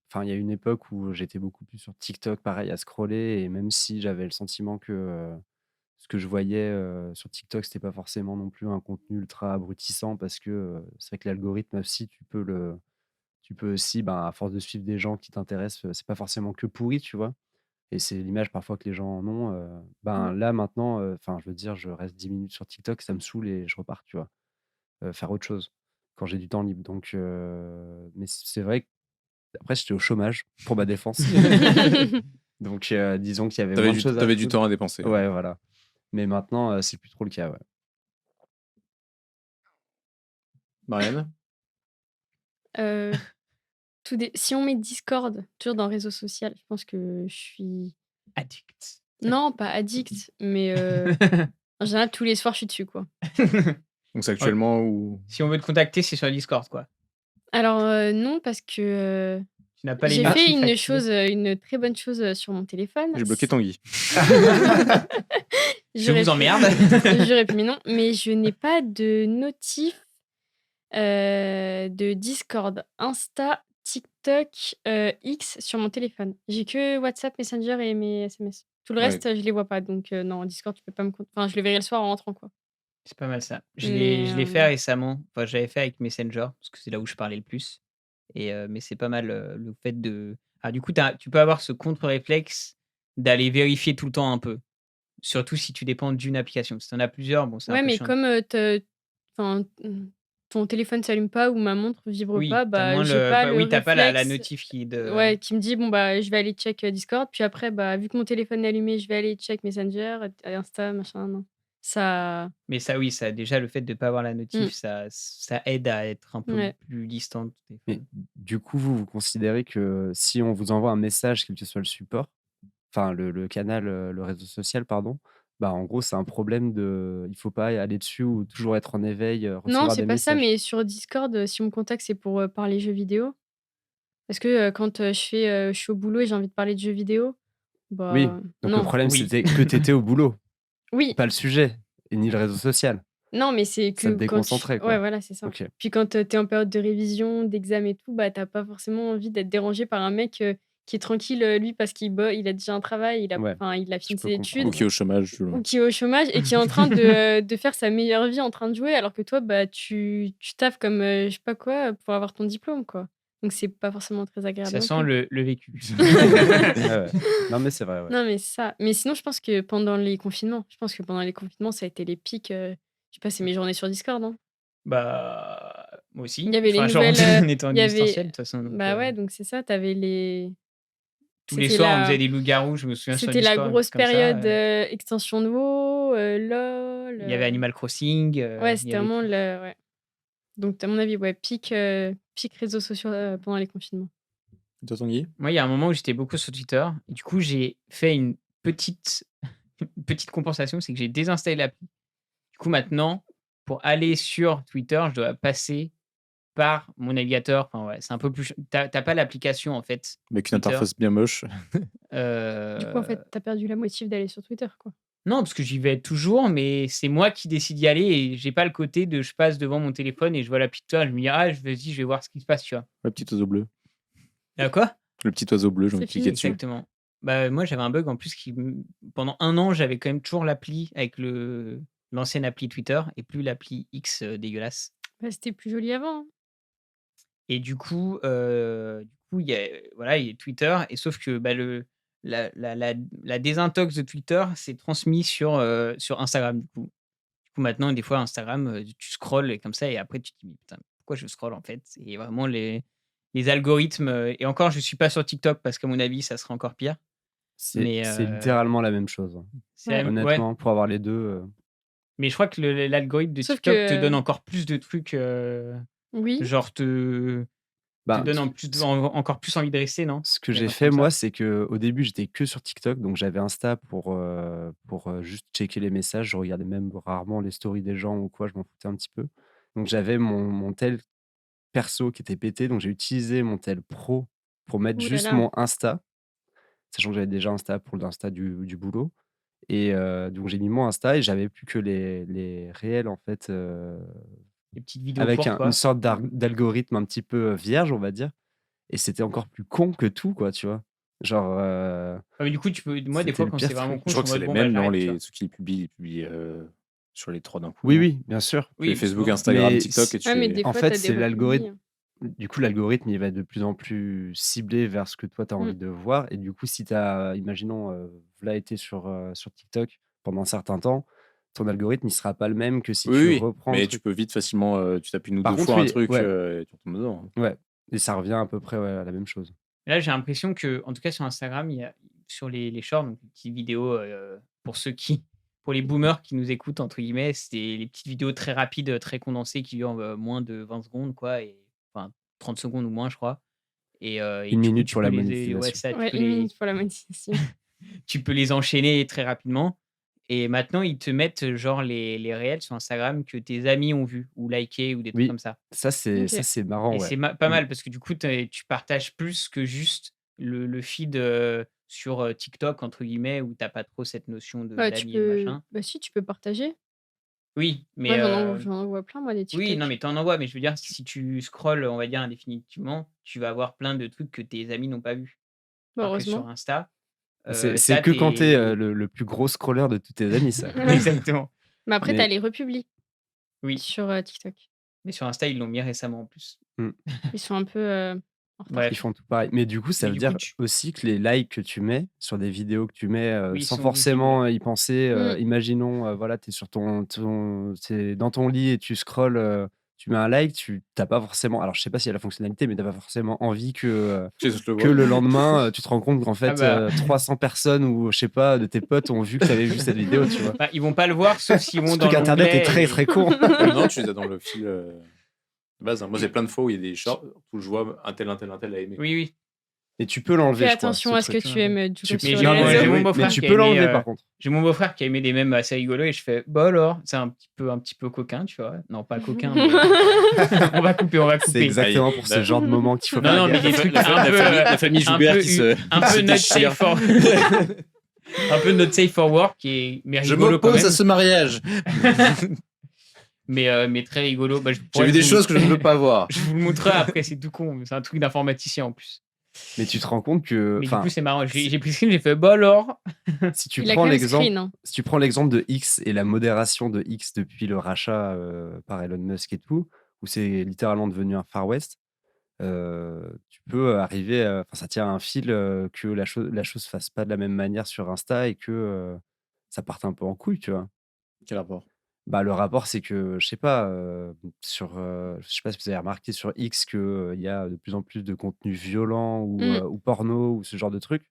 enfin, il y a une époque où j'étais beaucoup plus sur TikTok, pareil, à scroller et même si j'avais le sentiment que, ce que je voyais, sur TikTok, c'était pas forcément non plus un contenu ultra abrutissant parce que, c'est vrai que l'algorithme aussi, tu peux aussi, ben, à force de suivre des gens qui t'intéressent, c'est pas forcément que pourri, tu vois? Et c'est l'image parfois que les gens en ont, ben, Mmh. là maintenant, enfin, je veux dire, je reste 10 minutes sur TikTok, ça me saoule et je repars, tu vois? Faire autre chose quand j'ai du temps libre donc mais c'est vrai qu'après j'étais au chômage pour ma défense donc disons qu'il y avait moins de choses à T'avais du foutre. temps à dépenser. Ouais, voilà. Mais maintenant, c'est plus trop le cas, ouais. Marianne? Heu, si on met Discord, toujours dans réseau social, je pense que je suis Addict. non, pas addict, mais en général, tous les soirs, je suis dessus, quoi. Donc c'est actuellement où... Si on veut te contacter, c'est sur Discord, quoi. Alors, non, parce que, Tu n'as pas les j'ai fait notifs une activés. chose, une très bonne chose, sur mon téléphone. J'ai bloqué Tanguy. Je vous emmerde. J'aurais pu, mais non. Mais je n'ai pas de notif, de Discord, Insta, TikTok, X sur mon téléphone. J'ai que WhatsApp, Messenger et mes SMS. Tout le Ouais. reste, je les vois pas. Donc, non, Discord, tu peux pas me enfin, je le verrai le soir en rentrant, quoi. C'est pas mal ça. Je Mais, l'ai fait récemment. Enfin, j'avais fait avec Messenger, parce que c'est là où je parlais le plus. Mais c'est pas mal le fait de. Ah, du coup, tu peux avoir ce contre-réflexe d'aller vérifier tout le temps un peu. Surtout si tu dépends d'une application. Si tu en as plusieurs, bon, c'est un ouais, peu mais chiant. comme, enfin, ton téléphone s'allume pas ou ma montre vibre Oui, pas, t'as bah, moins j'ai pas le oui, t'as pas la réflexe, notif qui de. ouais, qui me dit: «Bon, bah, je vais aller check, Discord». Puis après, bah, vu que mon téléphone est allumé, je vais aller check Messenger, Insta, machin, non. Ça Mais ça, oui, ça déjà le fait de pas avoir la notif, mmh, ça aide à être un peu ouais. plus distant de ton Mais téléphone. du coup, vous considérez que si on vous envoie un message, quel que soit le support, enfin le canal, le réseau social, pardon, bah, en gros, c'est un problème il faut pas aller dessus ou toujours être en éveil, Non, recevoir c'est des pas ça, messages? mais sur Discord, si on me contacte, c'est pour, parler jeux vidéo. Est-ce que quand je suis au boulot et j'ai envie de parler de jeux vidéo, Oui, bah donc le non. problème, Oui. c'était que tu étais au boulot, Oui, pas le sujet, et ni le réseau social. non, mais c'est Ça te que quand tu. déconcentrait, Ouais, quoi. voilà, c'est ça. Ok. Puis quand tu es en période de révision, d'examen et tout, bah t'as pas forcément envie d'être dérangé par un mec qui est tranquille, lui, parce il a déjà un travail, Ouais, il a je fini peux ses études, Ou qui est comprendre. au chômage. ou qui est au chômage et qui est en train de faire sa meilleure vie en train de jouer, alors que toi, bah tu taffes comme je sais pas quoi pour avoir ton diplôme, quoi. Donc c'est pas forcément très agréable Ça non sent plus. le vécu. Ouais. Non, mais c'est vrai, ouais. Non, mais c'est ça. Mais sinon, je pense que pendant les confinements, ça a été les pics. Je sais pas, c'est mes journées sur Discord, hein. Bah, moi Il aussi. y avait les Enfin, genre, nouvelles. on était en Il y distanciel, de avait. toute façon. Donc, Bah ouais, donc c'est ça. T'avais les. tous les C'était soirs, on faisait la. des loups-garous, je me souviens, sur C'était la Discord, un truc grosse comme ça. période extension de WoW, LOL. Il y avait Animal Crossing. Ouais, Il y c'était avait vraiment tout. le. Ouais. Donc, à mon avis, ouais, pic réseaux sociaux pendant les confinements. Et toi, Tanguy? Moi, il y a un moment où j'étais beaucoup sur Twitter. Et du coup, j'ai fait une petite compensation, c'est que j'ai désinstallé l'appli. Du coup, maintenant, pour aller sur Twitter, je dois passer par mon navigateur. Enfin, ouais, c'est un peu plus. T'as pas l'application, en fait, Avec une Twitter. interface bien moche. Du coup, en fait, t'as perdu la motive d'aller sur Twitter, quoi. Non, parce que j'y vais toujours, mais c'est moi qui décide d'y aller et j'ai pas le côté de je passe devant mon téléphone et je vois l'appli de Twitter, je me dis vas-y, je vais voir ce qui se passe, tu vois. Le petit oiseau bleu. Quoi? Le petit oiseau bleu, j'ai envie de C'est cliquer fini, dessus. Exactement. Bah, moi, j'avais un bug en plus pendant un an, j'avais quand même toujours l'appli avec l'ancienne appli Twitter et plus l'appli X dégueulasse. Bah, c'était plus joli avant, hein. Et du coup, il y a, voilà, il y a Twitter, et sauf que bah, la désintox de Twitter s'est transmise sur Instagram, du coup. Du coup, maintenant, des fois, Instagram, tu scrolles et comme ça, et après, tu te dis, mais putain, pourquoi je scrolle en fait? Et vraiment, les algorithmes, et encore, je suis pas sur TikTok parce qu'à mon avis, ça serait encore pire. Mais C'est littéralement la même chose, hein. c'est Ouais. ouais, Honnêtement, pour avoir les deux. mais je crois que l'algorithme de Sauf TikTok te donne que. encore plus de trucs, Oui. genre te Bah, donne encore plus envie de rester, non? ce que Il y a j'ai un truc fait, comme moi, ça? c'est qu'au début, j'étais que sur TikTok, donc j'avais Insta pour juste checker les messages. Je regardais même rarement les stories des gens ou quoi, je m'en foutais un petit peu. Donc j'avais mon tel perso qui était pété, donc j'ai utilisé mon tel pro pour mettre Ouh là juste là. mon Insta, sachant que j'avais déjà Insta pour l'Insta du boulot. Et donc j'ai mis mon Insta et j'avais plus que les réels, en fait, Les petites vidéos avec courtes, une quoi. sorte d'algorithme un petit peu vierge, on va dire. Et c'était encore plus con que tout, quoi, tu vois. Genre, Ouais, mais du coup, moi, des c'était fois, le quand pire c'est vraiment truc. con, Je je crois suis que en c'est mode les bon, bah, mêmes, non, j'arrête, tu vois. ceux qui ils publient sur les trois d'un coup, Oui, non? oui, bien sûr. Oui, Les Facebook, souvent. Instagram, Mais TikTok, et tu Ouais, mais fais. des En fois, fait, t'as des c'est republis. l'algorithme. Du coup, l'algorithme, il va être de plus en plus ciblé vers ce que toi, tu as Mm. envie de voir. Et du coup, si tu as, imaginons, là, été sur TikTok pendant un certain temps, ton algorithme, il sera pas le même que si Oui, tu oui, reprends le mais tu truc. peux vite facilement, tu tapes une ou Par deux contre, fois un oui, truc ouais, et tu retombes dedans. ouais. Et ça revient à peu près à la même chose. Là, j'ai l'impression que, en tout cas, sur Instagram, il y a sur les shorts, donc les petites vidéos, pour les boomers qui nous écoutent, entre guillemets, c'est les petites vidéos très rapides, très condensées qui durent moins de 20 secondes, quoi, enfin 30 secondes ou moins, je crois. Et Une du coup, minute tu pour peux la ouais, monétisation. ça, Ouais, 1 minute pour la monétisation. tu peux les enchaîner très rapidement. Et maintenant, ils te mettent genre les réels sur Instagram que tes amis ont vus ou likés ou des trucs Oui, comme ça. ça, Ok. c'est marrant, Et ouais. c'est pas Mm. mal parce que du coup, tu partages plus que juste le feed sur TikTok, entre guillemets, où t'as pas trop cette notion Ouais, tu d'amis et de peux. machin. Bah, si, tu peux partager. Oui, mais Moi, j'en envoie plein, moi, des oui, non, TikTok. mais t'en envoies. Mais je veux dire, si tu scrolles, on va dire indéfinitivement, tu vas avoir plein de trucs que tes amis n'ont pas vus. Bah, Alors que sur heureusement. Insta, C'est que quand tu es le plus gros scroller de tous tes amis, ça. Exactement. Mais après, Mais- t'as les republis Oui, sur TikTok. mais sur Insta, ils l'ont mis récemment en plus. Ils sont un peu en retard. Bref. Ils font tout pareil. Mais du coup, ça Mais veut du coup, dire aussi que les likes que tu mets sur des vidéos que tu mets Oui, sans sont forcément y penser, Mm. imaginons, voilà, tu es sur t'es dans ton lit et tu scrolles, tu mets un like, tu t'as pas forcément. Alors, je sais pas s'il y a la fonctionnalité, mais tu pas forcément envie que Je le le lendemain, tu te rends compte qu'en Ah fait, bah. 300 personnes ou je sais pas, de tes potes ont vu que tu avais vu cette vidéo, tu vois. Bah, ils vont pas le voir sauf s'ils vont Ce dans truc internet est très l'onglet très con. Non, tu les as dans le fil de base, hein. Moi, j'ai plein de fois où il y a des shorts où je vois un tel a aimé. Oui, oui. Et tu peux l'enlever, Fais je crois, attention ce à ce que truc. tu aimes du Tu coup peux- Mais sur j'ai les mon- réseaux. j'ai mon mais beau-frère tu qui a peux aimé, l'enlever par contre. J'ai mon beau-frère qui a aimé des mèmes assez rigolos et je fais bah alors, c'est un petit peu coquin, tu vois. Non, pas coquin, mais on va couper. C'est exactement pour ce genre de moment qu'il faut Non, faire non, mais gaffe. des trucs la, un peu, la famille un Joubert peu qui se, un qui se peu not déchire. safe for un peu not safe for work mais Je rigolo quand m'oppose même. à ce mariage. Mais très rigolo. Bah, J'ai vu des choses que je ne veux pas voir. Je vous le montrerai après, c'est tout con. C'est un truc d'informaticien en plus. Mais tu te rends compte que, Mais du enfin, coup, c'est marrant. J'ai pris screen, j'ai fait bah alors. si tu Il a prends quand même l'exemple, screen. Hein. si tu prends l'exemple de X et la modération de X depuis le rachat par Elon Musk et tout, où c'est littéralement devenu un Far West, tu peux arriver, enfin, ça tient à un fil que la chose fasse pas de la même manière sur Insta et que ça parte un peu en couille, tu vois. Quel rapport? Bah, le rapport, c'est que, je sais pas, je sais pas si vous avez remarqué sur X que, il y a de plus en plus de contenus violents ou porno ou ce genre de trucs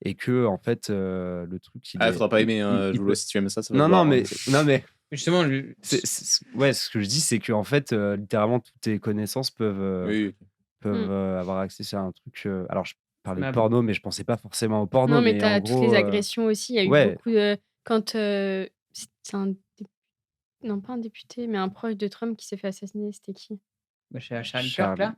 et que en fait, le truc Ah, faudra pas aimer, hein, il Joulo, peut si tu aimes ça va non, te non, voir, hein. mais Justement, ouais, ce que je dis, c'est qu'en fait, littéralement toutes tes connaissances Oui, peuvent, avoir accès à un truc, alors je parlais de Mais- porno, mais je pensais pas forcément au porno, Non, mais mais tu en as toutes gros, les agressions aussi. Il y a eu ouais. beaucoup quand c'est non, pas un député, mais un proche de Trump qui s'est fait assassiner. C'était qui? bah, chez Charlie Kirk, Charlie. là.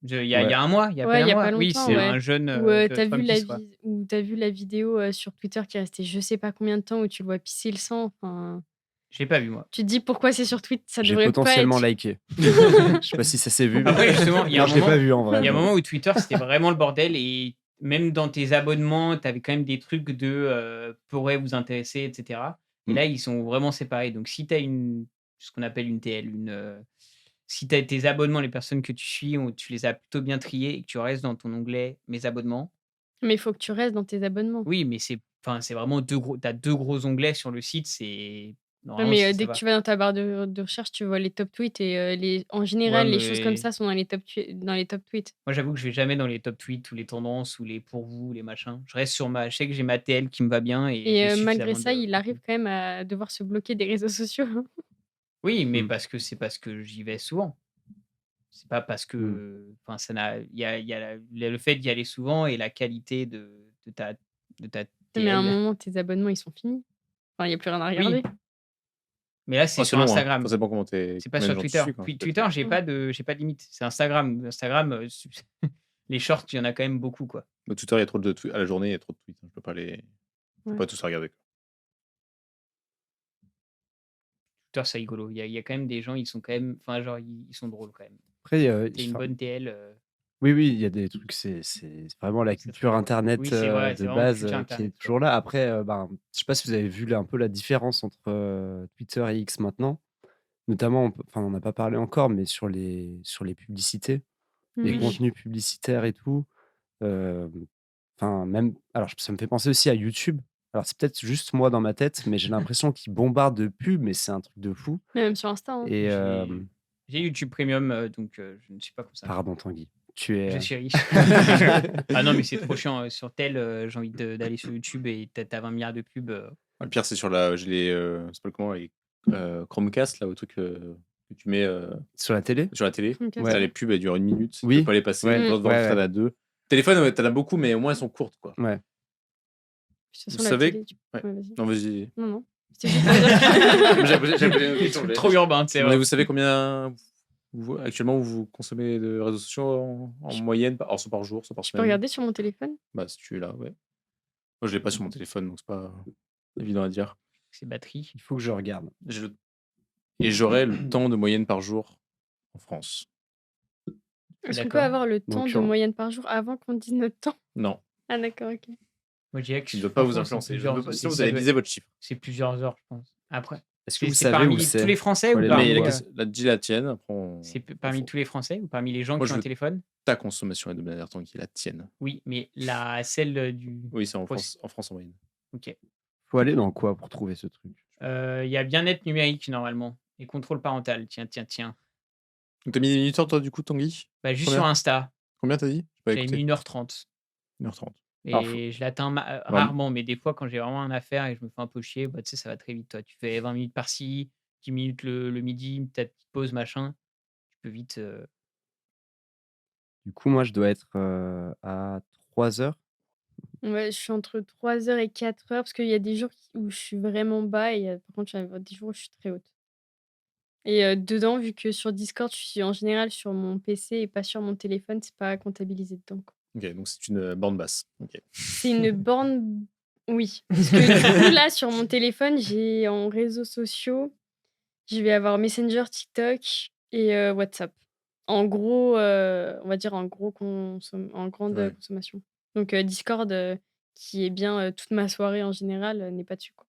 Il y a Ouais. un mois, il y a Ouais, peine il y un a mois. pas Oui, longtemps, c'est ouais. un jeune Ou de t'as vu Trumpiste, quoi. ou t'as vu la vidéo sur Twitter qui est restée je sais pas combien de temps où tu le vois pisser le sang. Enfin, Je l'ai pas vu, moi. tu te dis pourquoi c'est sur Twitter, ça J'ai devrait pas potentiellement être. liké. Je sais pas si ça s'est vu. Après, justement, il y a Non, un je l'ai moment, pas vu en vrai. il y a un mais- moment où Twitter, c'était vraiment le bordel et même dans tes abonnements, tu avais quand même des trucs de pourrait vous intéresser, etc. Et Mm. là, ils sont vraiment séparés. Donc, si tu as ce qu'on appelle une TL, si tu as tes abonnements, les personnes que tu suis, tu les as plutôt bien triés et que tu restes dans ton onglet Mes abonnements. Mais il faut que tu restes dans tes abonnements. Oui, mais c'est vraiment tu as deux gros onglets sur le site. Ouais, Normalement, mais ça dès que va. tu vas dans ta barre de recherche, tu vois les top tweets et en Ouais, général, les choses comme mais ça sont dans les top tweets. moi, j'avoue que je vais jamais dans les top tweets ou les tendances ou les pour vous, les machins. Je reste je sais que j'ai ma TL qui me va bien et Et j'ai malgré suffisamment ça, de il arrive contenu. quand même à devoir se bloquer des réseaux sociaux. Oui, mais Mm. parce que j'y vais souvent. C'est pas parce Mm. que, enfin, il y a le fait d'y aller souvent et la qualité de ta Mais à un TL. moment, tes abonnements, ils sont finis. Enfin, il n'y a plus rien à Oui, regarder. mais là, c'est Ah, sur long, hein. Instagram. Ça dépend comment C'est pas combien sur de gens tu Twitter. suis, quoi. Puis Twitter, j'ai Mm. pas de limite. C'est Instagram. Instagram, les shorts, il y en a quand même beaucoup, quoi. Au Twitter, il y a trop de tweets. À la journée, il y a trop de tweets. Je peux Ouais. pas tous regarder, quoi. Twitter, c'est rigolo. Il y a quand même des gens, ils sont quand même, enfin, genre, ils sont drôles quand même. Après, T'as une bonne TL. oui, il y a des trucs, c'est vraiment la Ça fait culture drôle. internet Oui, c'est vrai, c'est de vraiment base culture qui est internet, quoi. toujours là. Après, ben, je sais pas si vous avez vu un peu la différence entre Twitter et X maintenant. Notamment, enfin, on n'a pas parlé encore, mais sur les publicités, les Mhm. contenus publicitaires et tout. Enfin, même, alors ça me fait penser aussi à YouTube. Alors c'est peut-être juste moi dans ma tête, mais j'ai l'impression qu'ils bombardent de pubs, mais c'est un truc de fou. Mais même sur Insta. Hein. Et J'ai YouTube Premium, donc je ne suis pas concerné. pardon Tanguy, tu Je es. suis riche. Ah non, mais c'est trop chiant. Sur tel, j'ai envie d'aller sur YouTube et t'as 20 milliards de pubs. Ah, le pire, c'est sur j'ai les, c'est pas comment, les Chromecast, là, au truc que tu mets Sur la télé? sur la télé. Chromecast, T'as Ouais. les pubs, elles durent 1 minute. Tu Oui, peux pas les passer. ouais, Dans Mm. le ouais, t'en as 2. Téléphone, ouais, t'en as beaucoup, mais au moins elles sont courtes, quoi. ouais. De toute Vous façon, la savez télé. Ouais. Ouais, vas-y. Non, vas-y. Non, non. C'était juste pour dire. J'ai posé une question, C'est trop urbain, tu sais. Mais vous savez combien actuellement vous consommez de réseaux sociaux en moyenne, alors soit par jour, soit par Je peux semaine? regarder sur mon téléphone? Bah, si tu es là, ouais. Moi, je l'ai pas sur mon téléphone, donc c'est pas évident à dire. C'est batterie. Il faut que je regarde. Et j'aurai le temps de moyenne par jour en France. Est-ce qu'on peut D'accord. avoir le temps de Donc, moyenne par jour avant qu'on dise notre temps? Non, Ah d'accord, ok. Moi, je dirais que qui ne doit pas vous franchement, influencer. c'est Je plusieurs- veux pas- c'est- Sinon, vous ça allez doit- viser votre chiffre. C'est plusieurs heures, je pense. Après, Est-ce que vous c'est savez parmi où c'est? tous les Français Faut ou aller parmi, Mais voir. dis la tienne, après on... c'est parmi tous les Français ou parmi les gens Moi, qui je ont un veux- téléphone? ta consommation hebdomadaire qui est la tienne. Oui, mais celle du. Oui, c'est en Aussi. France en moyenne. Ok. Faut aller dans quoi pour trouver ce truc? Il y a bien-être numérique normalement et contrôle parental. Tiens. Donc, t'as mis des minuteurs, toi, du coup, Tanguy? Bah, juste Combien sur Insta, Combien t'as dit? J'ai pas j'avais mis écouté. 1h30. 1h30. Et Alors, je l'atteins rarement, mais des fois, quand j'ai vraiment un affaire et que je me fais un peu chier, bah, tu sais, ça va très vite. Toi, tu fais 20 minutes par-ci, 10 minutes le midi, ta petite pause, machin. Tu peux vite. Du coup, moi, je dois être à 3 heures. Ouais, je suis entre 3 heures et 4 heures parce qu'il y a des jours où je suis vraiment bas et par contre, il y a des jours où je suis très haute. Et dedans, vu que sur Discord, je suis en général sur mon PC et pas sur mon téléphone, c'est pas comptabilisé dedans, quoi. Ok, donc c'est une bande basse. Ok. C'est une borne oui, parce que du coup, là, sur mon téléphone, j'ai en réseaux sociaux, je vais avoir Messenger, TikTok et WhatsApp. En gros, on va dire en grande Ouais. consommation. Donc Discord, qui est bien toute ma soirée en général, n'est pas dessus, quoi.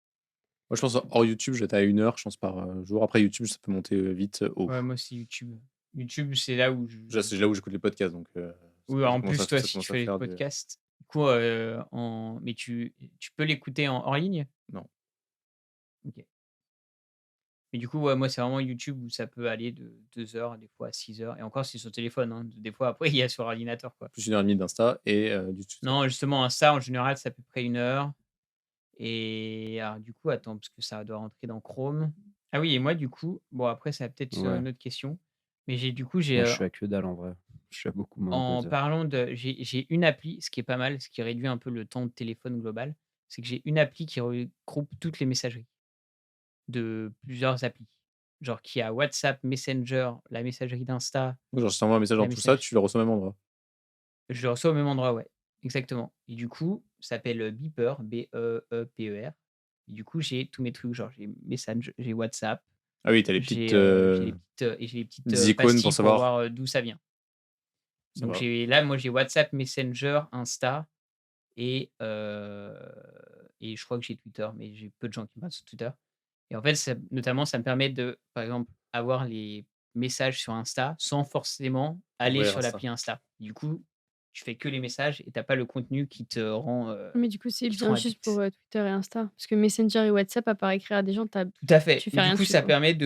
Moi, je pense hors YouTube, j'étais à 1 heure, je pense, par jour. Après, YouTube, ça peut monter vite haut. Ouais, moi, c'est YouTube. YouTube, c'est là où Déjà, c'est là où j'écoute les podcasts. Donc, Oui, ça en commence plus, à- toi, ça si tu commence à fais les faire podcasts, du coup, mais tu peux l'écouter hors ligne? Non. Ok. Mais du coup, ouais, moi, c'est vraiment YouTube où ça peut aller de 2 heures, des fois à 6 heures. Et encore, c'est sur téléphone, hein. Des fois, après, il y a sur ordinateur, quoi. Plus 1 heure et demie d'Insta et du Twitter. Non, justement, ça, en général, c'est à peu près 1 heure. Et alors, du coup, attends, parce que ça doit rentrer dans Chrome. Ah oui, et moi, du coup, bon, après, ça va peut-être sur Ouais. une autre question. Mais j'ai Moi, je suis à que dalle en vrai. Je suis à beaucoup moins de en 2 heures. parlant de. J'ai une appli, ce qui est pas mal, ce qui réduit un peu le temps de téléphone global. C'est que j'ai une appli qui regroupe toutes les messageries de plusieurs applis. Genre qui a WhatsApp, Messenger, la messagerie d'Insta, Genre, je t'envoie un message la dans tout ça, messagerie. tu le reçois au même endroit. Je le reçois au même endroit, ouais. Exactement. Et du coup, ça s'appelle Beeper, B-E-E-P-E-R. Et du coup, j'ai tous mes trucs, genre j'ai Messenger, j'ai WhatsApp, Ah oui, t'as les j'ai petites les petites des icônes pastilles pour pour savoir. voir d'où ça vient. Ça Donc va. moi j'ai WhatsApp, Messenger, Insta et je crois que j'ai Twitter, mais j'ai peu de gens qui me parlent sur Twitter. Et en fait, notamment, ça me permet de, par exemple, avoir les messages sur Insta sans forcément aller Ouvrir sur Insta. l'appli Insta. Du coup, tu fais que les messages et t'as pas le contenu qui te rend Mais du coup, c'est qui te bien rend juste addict. pour Twitter et Insta. Parce que Messenger et WhatsApp, à part écrire à des gens, Tout à fait. tu fais Mais du rien coup, dessus, ça quoi. permet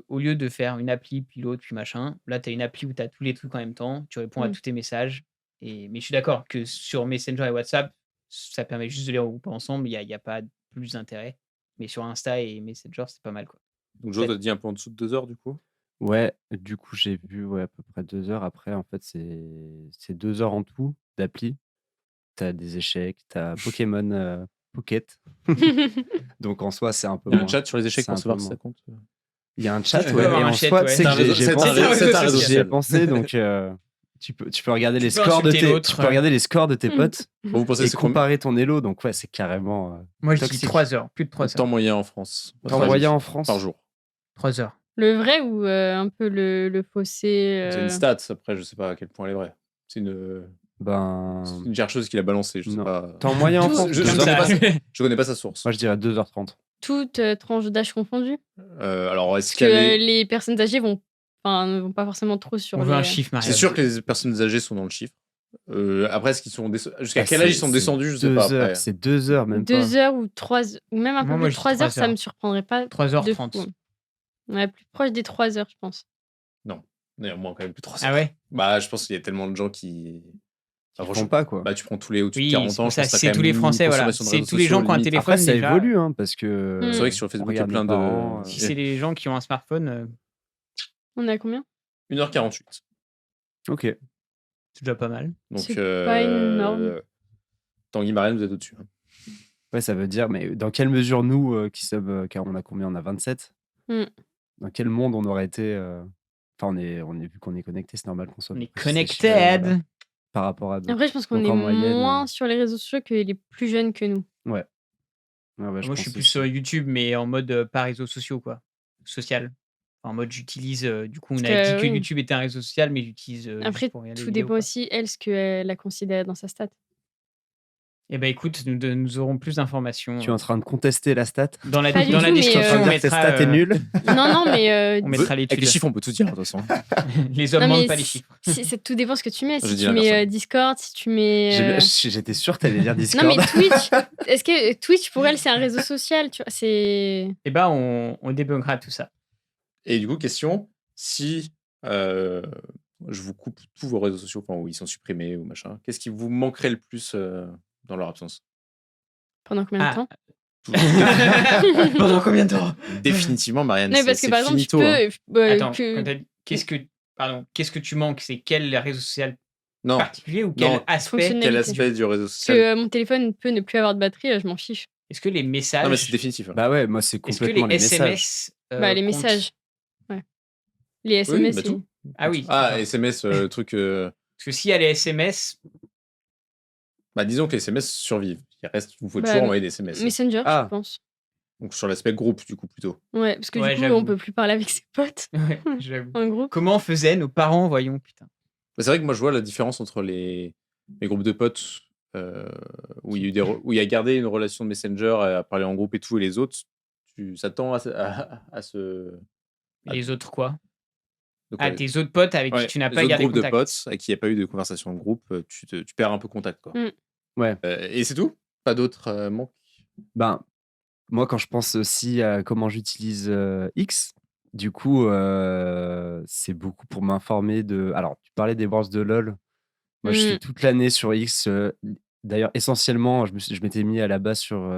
au lieu de faire une appli, puis l'autre, puis machin, là, tu as une appli où tu as tous les trucs en même temps, tu réponds à Mm. tous tes messages. Mais je suis d'accord que sur Messenger et WhatsApp, ça permet juste de les regrouper ensemble, il y a pas plus d'intérêt. Mais sur Insta et Messenger, c'est pas mal, quoi. Donc, Joe, t'as dit un peu en dessous de 2 heures, du coup. Ouais, du coup, j'ai vu à peu près 2 heures. Après, en fait, c'est 2 heures en tout d'appli. T'as des échecs, t'as Pokémon Pocket. Donc, en soi, c'est un peu Il y a un moins. chat sur les échecs C'est pour un peu savoir si moins. ça compte. Il y a un chat, Tu peux ouais. avoir Et un en chat, soi, ouais. tu sais que j'ai C'est un pensé. réseau C'est un réseau J'y ai social. pensé, donc tu peux regarder les Tu peux scores de insulter tes, l'autre. tu peux regarder les scores de tes potes Bon, vous pensez et que c'est combien comparer ton elo. Donc, ouais, c'est carrément Moi, je dis toxique. 3 heures, plus de 3 le temps heures. moyen en France? Temps Par moyen jour. en France. Par jour. 3 heures. Le vrai ou un peu le faussé C'est une stat, après, je sais pas à quel point elle est vraie. C'est Ben, une chercheuse qui l'a balancée, je sais non. pas. Temps moyen en Tout- France. Je Comme connais ça. je connais pas sa source. Moi, je dirais 2h30. Toute tranche d'âge confondue. Alors, est-ce Parce que qu'elle est... les personnes âgées ne vont pas forcément trop sur On veut un les. chiffre, Marianne. C'est sûr que les personnes âgées sont dans le chiffre. Après, est-ce qu'ils sont jusqu'à Ah, quel âge ils c'est- sont c'est descendus, je sais 2 pas. heures, Après. c'est 2 heures, même 2 pas. heures ou 3 heures, ou même un peu Moi, plus je de dis 3 heures, 3 ça me heures. surprendrait pas 3h30. de fou. Ouais, plus proche des 3 heures, je pense. Non, il y a moins quand même plus de 3 Ah heures. ouais? Bah, je pense qu'il y a tellement de gens qui... Ils franchement, font pas, quoi. Bah, tu prends tous les au-dessus de Oui, 40 c'est ans, pour je ça, pense que t'as c'est quand tous même les une Français, voilà. consommation de C'est réseaux tous les gens sociaux, qui ont un limite. téléphone Après, ça déjà. évolue, hein, parce que. C'est vrai que sur Facebook, on regarde il y a plein mes parents, de... Si c'est les gens qui ont un smartphone, On est à combien? 1h48. Ok. c'est déjà pas mal. Donc, C'est pas énorme. Tanguy Marlène, vous êtes au-dessus. Hein. Ouais, ça veut dire, mais dans quelle mesure, nous, qui sommes. Car on a combien? On a 27. Mm. Dans quel monde on aurait été. Enfin, vu qu'on est connecté, c'est normal qu'on soit. On est plus séché, voilà, connected. par rapport à d'autres. Après, je pense qu'on Donc, est en moyenne, moins sur les réseaux sociaux que les plus jeunes que nous. Ouais. Ouais, Moi, je pense suis plus aussi. sur YouTube, mais en mode pas réseaux sociaux, quoi. Social. En mode, j'utilise. Du coup, on Parce a que, dit que oui. YouTube était un réseau social, mais j'utilise Après, juste pour regarder tout les vidéos, dépend quoi. aussi, elle, ce qu'elle a considéré dans sa stat. Eh ben, écoute, nous aurons plus d'informations. Tu es en train de contester la stat? Dans la Pas du dans la tout, mais, Tu es en description, train on de dire que tes mettra. stats est nulle? Non, mais On mettra Avec l'étude. les chiffres, on peut tout dire, de toute façon. Les hommes non, mentent mais pas les chiffres. tout dépend ce que tu mets. J'ai Si dit tu l'inverse, mets hein. Discord, si tu mets. J'étais sûr que t'allais dire Discord. Non, mais Twitch. Est-ce que Twitch, pour elle, c'est un réseau social, tu vois? C'est. Eh ben, on débunkera tout ça. Et du coup, question, si je vous coupe tous vos réseaux sociaux, enfin, où ils sont supprimés ou machin, qu'est-ce qui vous manquerait le plus dans leur absence? Pendant combien de temps? Pendant combien de temps? Définitivement, Marianne, Non, parce que c'est par exemple, finito. tu Hein. peux. Attends, quand t'as dit, qu'est-ce que Pardon, qu'est-ce que tu manques? C'est quel réseau social Non, particulier ou quel non, aspect? quel Fonctionnalité. aspect du réseau Parce social? que mon téléphone peut ne plus avoir de batterie, je m'en fiche. Est-ce que les Non, mais c'est messages, définitif. Bah ouais, moi, c'est est-ce que complètement les les messages. SMS Bah, les comptent? messages. Ouais. Les Oui, SMS, bah c'est. tout. Ah oui, Ah, d'accord. SMS, le truc. Parce que s'il y a les SMS, Bah, disons que les SMS survivent. Il reste, vous pouvez Bah, toujours envoyer des SMS. Messenger, je Ah, pense. Donc sur l'aspect groupe, du coup, plutôt. Ouais, parce que ouais, du coup, on j'avoue. peut plus parler avec ses potes Ouais, j'avoue. en groupe. Comment faisaient nos parents, voyons, putain. Bah, c'est vrai que moi, je vois la différence entre les groupes de potes où il y a eu où il y a gardé une relation de Messenger à parler en groupe et tout, et les autres, ça tend à se. Et les autres quoi? Donc, Ah, tes autres potes avec qui ouais, tu n'as les pas autres gardé groupes de contact. potes avec qui il n'y a pas eu de conversation de groupe, tu perds un peu contact, quoi. ouais. Et c'est tout? Pas d'autres manques? Ben, moi, quand je pense aussi à comment j'utilise X, du coup, c'est beaucoup pour m'informer de. Alors, tu parlais des bourses de LoL. Moi, je suis toute l'année sur X. D'ailleurs, essentiellement, je m'étais mis à la base sur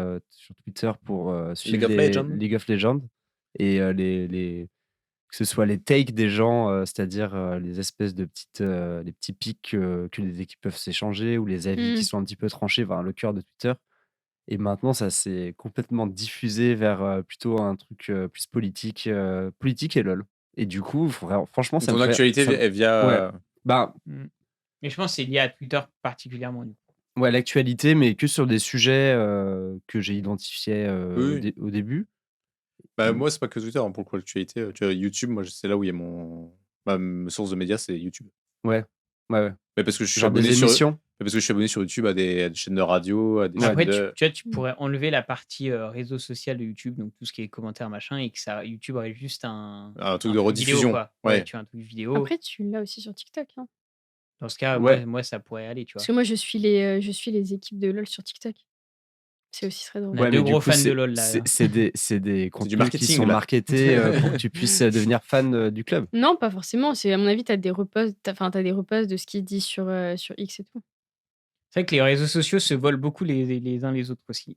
Twitter pour suivre League of Legends. League of Legends et que ce soit les takes des gens, c'est-à-dire les espèces de les petits pics que les équipes peuvent s'échanger ou les avis qui sont un petit peu tranchés, enfin, le cœur de Twitter. Et maintenant, ça s'est complètement diffusé vers plutôt un truc plus politique et LoL. Et du coup, franchement, ça Ton me fait. actualité ça me- est via. Ouais. Ben, Mais je pense que c'est lié à Twitter particulièrement. Du coup. ouais, l'actualité, mais que sur des sujets que j'ai identifiés Oui. au début. Bah, moi, c'est pas que Twitter, hein, pour le coup, l'actualité. Tu vois, YouTube, moi, c'est là où il y a ma source de médias, c'est YouTube. Ouais. Mais parce que je suis Genre abonné des sur. émissions. Parce que je suis abonné sur YouTube à des chaînes de radio, à des Après, chaînes de. tu vois, tu pourrais enlever la partie réseau social de YouTube, donc tout ce qui est commentaires, machin, et que ça, YouTube aurait juste un truc de rediffusion. Vidéo, quoi. Ouais. Tu as un truc vidéo. Après, tu l'as aussi sur TikTok. Hein. Dans ce cas, Ouais. moi, ça pourrait aller, tu vois. Parce que moi, je suis les équipes de LoL sur TikTok. C'est aussi très drôle. On a deux mais du gros coup, fans de LoL, là. C'est des contenus qui marketing, sont là. marketés pour que tu puisses devenir fan du club. Non, pas forcément. C'est à mon avis, t'as des reposts de ce qu'il dit sur X et tout. C'est vrai que les réseaux sociaux se volent beaucoup les uns les autres aussi.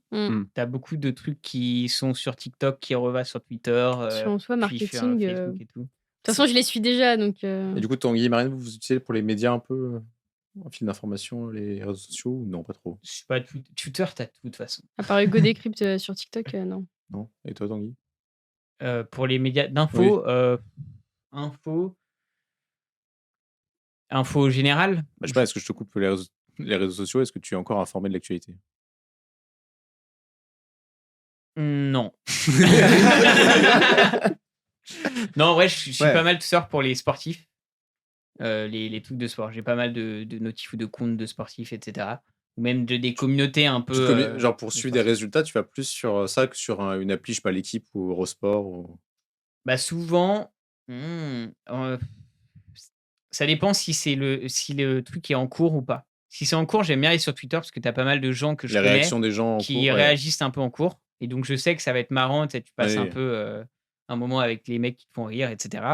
T'as beaucoup de trucs qui sont sur TikTok, qui revont sur Twitter, En soi, puis sur marketing. Facebook et tout. De toute façon, je les suis déjà, donc. Et du coup, Tanguy et Marine, vous utilisez pour les médias un peu un fil d'information, les réseaux sociaux ou non, pas trop? Je sais pas, Twitter, t'as tout de toute façon. À part Hugo Décrypte sur TikTok, non. Non. Et toi, Tanguy? Pour les médias d'infos, info générale. Bah, je sais pas, est-ce que je te coupe les réseaux sociaux? Est-ce que tu es encore informé de l'actualité? Non. Non, en vrai, je suis Ouais. pas mal tuteur pour les sportifs. Les trucs de sport. J'ai pas mal de notifs ou de comptes de sportifs, etc. Ou même des communautés un peu. Genre, pour de suivre des sportifs. résultats, tu vas plus sur ça que sur une appli, je sais pas, l'équipe ou Eurosport ou. Bah, souvent, ça dépend si le truc est en cours ou pas. Si c'est en cours, j'aime bien aller sur Twitter parce que tu as pas mal de gens que je La connais réaction des gens en qui cours, ouais. réagissent un peu en cours. Et donc, je sais que ça va être marrant. Tu passes Oui. un peu un moment avec les mecs qui te font rire, etc.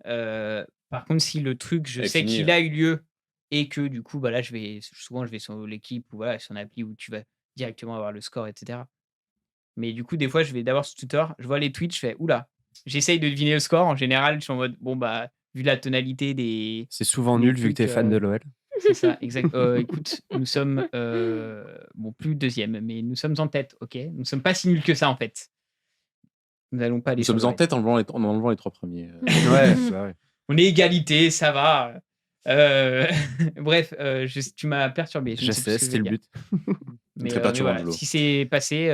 Par contre, si le truc, je Et sais fini, qu'il a eu lieu et que du coup, bah là, souvent, je vais sur l'équipe ou voilà, sur une appli où tu vas directement avoir le score, etc. Mais du coup, des fois, je vais d'abord sur Twitter, je vois les tweets, je fais oula. J'essaye de deviner le score. En général, je suis en mode bon, bah, vu la tonalité des. C'est souvent des nul vu que trucs, t'es fan de l'OL. C'est ça, exact. Écoute, nous sommes. Bon, plus deuxième, mais nous sommes en tête, ok? Nous ne sommes pas si nuls que ça, en fait. Nous n'allons pas aller Nous sur sommes le en reste. tête en enlevant les 3 premiers. Ouais, c'est vrai. On est égalité, ça va. Bref, tu m'as perturbé. Je sais, c'était le but. Mais, Très perturbant, voilà, Lolo. si c'est passé,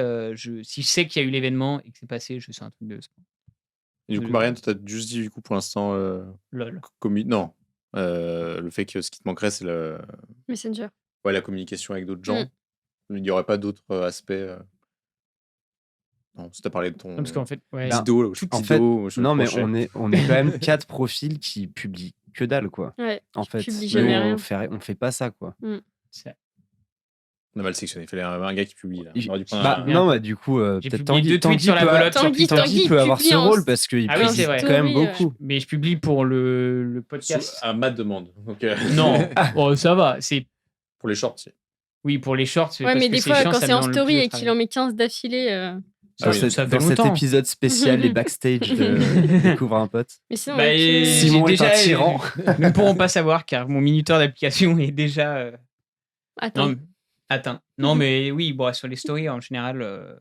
si je sais qu'il y a eu l'événement et que c'est passé, je sais un truc de sport. Et du coup, Marianne, tu as juste dit, du coup, pour l'instant, LOL. non. Le fait que ce qui te manquerait, c'est Messenger. la communication avec d'autres gens. Il n'y aurait pas d'autres aspects. Non, si tu as parlé de ton Non, parce qu'en fait, ouais, Zido, En fait, non, mais on on est quand même 4 profils qui publient que dalle, quoi. Ouais, En fait, publie nous, jamais rien. on fait pas ça, quoi. a mal sectionné. Il fallait un gars qui publie. Là. On aurait dû prendre Bah, un- non, bah, du coup, J'ai peut-être publié 2 tweets Tanguy sur la peut, belote sur Tanguy, Twitter. Tanguy peut avoir publie ce en rôle parce qu'il Ah oui, publie c'est vrai. quand même Story, beaucoup. Mais je publie pour le podcast. à ma demande. Donc, Non, oh, ça va. C'est pour les shorts, c'est. oui pour les shorts. Ouais, parce mais que des c'est fois, chiant, quand ça c'est en demande le story plus de et qu'il en met 15 d'affilée. Ça, oui, ça fait Dans cet longtemps. épisode spécial, les backstage de Découvre un pote. Mais sinon, Bah, avec, j'ai Simon est un tyran. Nous ne pourrons pas savoir car mon minuteur d'application est déjà attends. atteint. Non, mais oui, bon, sur les stories en général,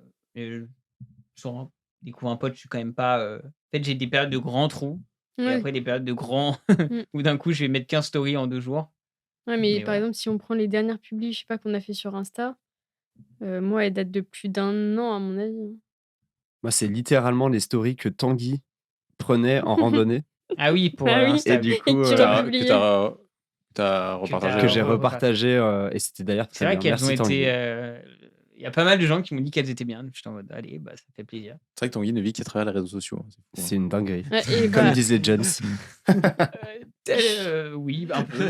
sur Découvre un pote, je suis quand même pas. En fait, j'ai des périodes de grands trous et Ouais. après des périodes de grands Mm. où d'un coup je vais mettre 15 stories en 2 jours. Ouais, mais Mais par voilà. exemple, si on prend les dernières publis, je sais pas, qu'on a fait sur Insta, moi, elles datent de plus d'1 an, à mon avis. Moi, c'est littéralement les stories que Tanguy prenait en randonnée Ah oui, pour Ah oui. Insta. et du Et coup que tu T'as- republié. T'as repartagé. que j'ai repartagé. repartagé et c'était d'ailleurs C'est très vrai bien. qu'elles ont Merci Tanguy. été. Il y a pas mal de gens qui m'ont dit qu'elles étaient bien. Je suis en mode, allez, bah, ça fait plaisir. C'est vrai que Tanguy ne vit qu'à travers les réseaux sociaux. Hein, c'est fou, hein. C'est une dinguerie. Ouais, et Comme bah, disent les Jones. Oui, un peu.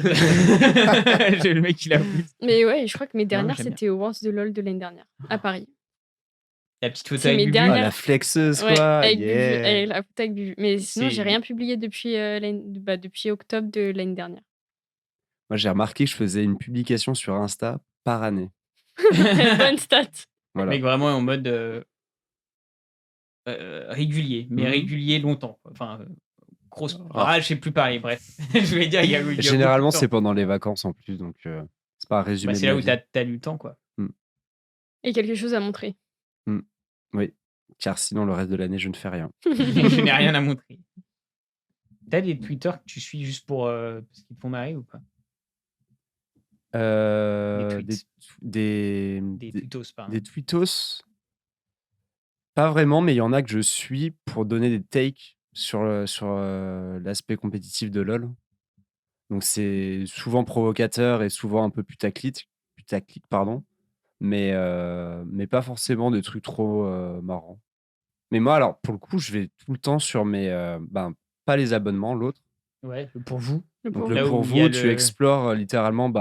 J'ai le mec qui l'a vu. mais ouais, je crois que mes dernières, j'aime bien. c'était Awards de LoL de l'année dernière, à Paris. La petite photo C'est avec mes Bubu. Ah, dernières- la flexeuse, Ouais, quoi. avec Bubu, Yeah. avec la photo avec Bubu. Mais sinon, j'ai C'est- rien publié depuis, depuis octobre de l'année dernière. Moi, j'ai remarqué que je faisais une publication sur Insta par année. Bonne stat. Voilà. Mec vraiment en mode régulier, mais Mhm. régulier longtemps. Enfin, grosse. Ah. Ah, je sais plus parler, bref. Je vais dire, il y a Et généralement, beaucoup de c'est temps. pendant les vacances en plus, donc c'est pas un résumé. Bah, c'est de là ma où vie. t'as eu le temps, quoi. Et quelque chose à montrer. Oui, car sinon, le reste de l'année, je ne fais rien. Je n'ai rien à montrer. T'as des Twitter que tu suis juste pour parce qu'ils te font marrer ou pas? Des tweets. des, Des tweetos, pardon. des tweetos. Pas vraiment, mais il y en a que je suis pour donner des takes sur l'aspect compétitif de LoL. Donc c'est souvent provocateur et souvent un peu putaclic, pardon. Mais pas forcément de trucs trop marrants. Mais moi, alors, pour le coup, je vais tout le temps sur mes... pas les abonnements, l'autre. Ouais, pour vous. Le Donc pauvre. le Là pour où il y a vous, tu le- explores littéralement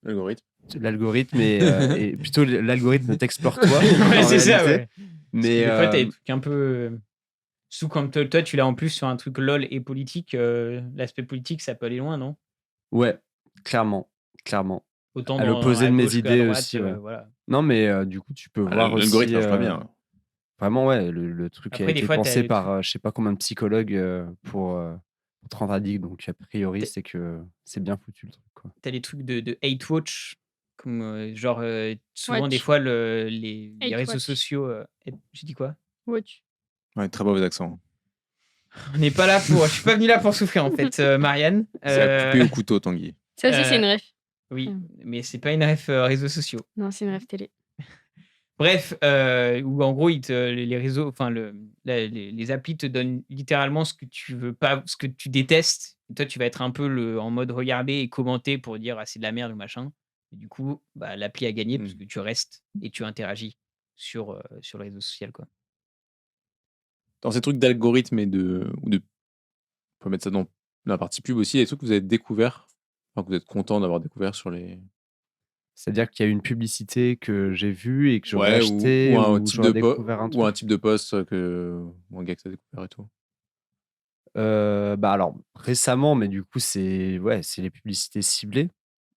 L'algorithme. l'algorithme et plutôt l'algorithme t'explore toi. Ouais, en c'est ça, réalité. ouais. Mais Des fois, t'as des trucs un peu. Surtout quand toi, tu l'as en plus sur un truc LOL et politique, l'aspect politique, ça peut aller loin, non? ouais, clairement. Autant À dans l'opposé à de mes gauche qu'à idées droite, aussi, ouais. voilà. Non, mais du coup, tu peux voir aussi... L'algorithme marche pas bien. Vraiment, ouais, le truc Après, a des été fois, t'as pensé les par je sais pas combien de psychologues pour te rendre addict. Donc, a priori, T'es- c'est que c'est bien foutu le truc, quoi. T'as des trucs de hate watch, comme genre souvent Watch. des fois les Hate réseaux watch. sociaux. J'ai dit quoi? Watch. Ouais, très mauvais accent. On n'est pas là pour. Je suis pas venu là pour souffrir en fait, Marianne. C'est à couper au couteau, Tanguy. Ça aussi, c'est une ref. Oui, Mm. mais c'est pas une ref réseaux sociaux. Non, c'est une ref télé. Bref, où en gros, les réseaux, enfin les applis te donnent littéralement ce que tu veux pas, ce que tu détestes. Et toi, tu vas être un peu en mode regarder et commenter pour dire ah, c'est de la merde ou machin. Et du coup, bah, l'appli a gagné parce que tu restes et tu interagis sur le réseau social, quoi. Dans ces trucs d'algorithme on peut mettre ça dans la partie pub aussi, des trucs que vous avez découverts, enfin que vous êtes content d'avoir découvert sur les. C'est-à-dire qu'il y a une publicité que j'ai vue et que j'aurais Ouais, acheté ou un ou type j'aurais de découvert un ou un truc. type de post ou un gars que t'as découvert et tout. Alors, récemment, mais du coup, c'est les publicités ciblées.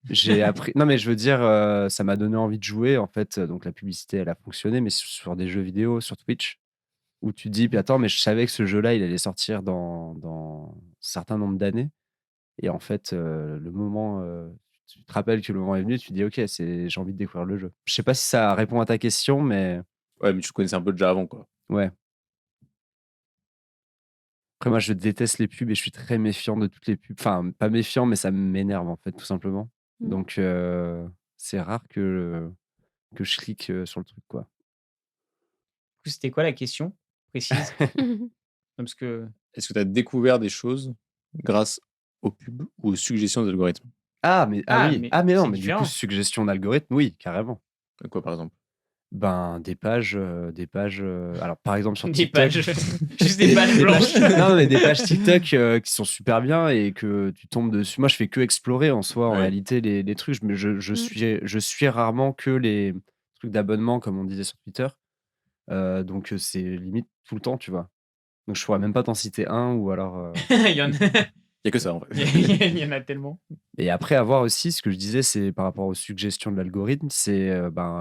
J'ai appris... Non, mais je veux dire, ça m'a donné envie de jouer, en fait. Donc, la publicité, elle a fonctionné, mais sur des jeux vidéo, sur Twitch, où tu te dis, puis attends, mais je savais que ce jeu-là, il allait sortir dans un certain nombre d'années. Et en fait, le moment, tu te rappelles que le moment est venu, tu te dis, ok, j'ai envie de découvrir le jeu. Je sais pas si ça répond à ta question, mais Ouais, mais tu le connaissais un peu déjà avant, quoi. ouais. Après, moi, je déteste les pubs et je suis très méfiant de toutes les pubs. Enfin, pas méfiant, mais ça m'énerve, en fait, tout simplement. Mm. Donc, c'est rare que je clique sur le truc, quoi. Du coup, c'était quoi la question précise? Parce que Est-ce que tu as découvert des choses grâce aux pubs ou aux suggestions des algorithmes? oui. Ah, Mais mais non, c'est mais du différent. coup, suggestion d'algorithme, oui, carrément. Quoi, par exemple? Ben, des pages. Alors, par exemple, sur des TikTok. pages, juste des pages blanches. Non, mais des pages TikTok qui sont super bien et que tu tombes dessus. Moi, je fais que explorer en soi, en Ouais. réalité, les trucs. Mais je suis rarement que les trucs d'abonnement, comme on disait sur Twitter. Donc, c'est limite tout le temps, tu vois. Donc, je pourrais même pas t'en citer un ou alors. Il y en a, Il y a que ça, en fait. il y en a tellement. Et après, avoir aussi, ce que je disais, c'est par rapport aux suggestions de l'algorithme, c'est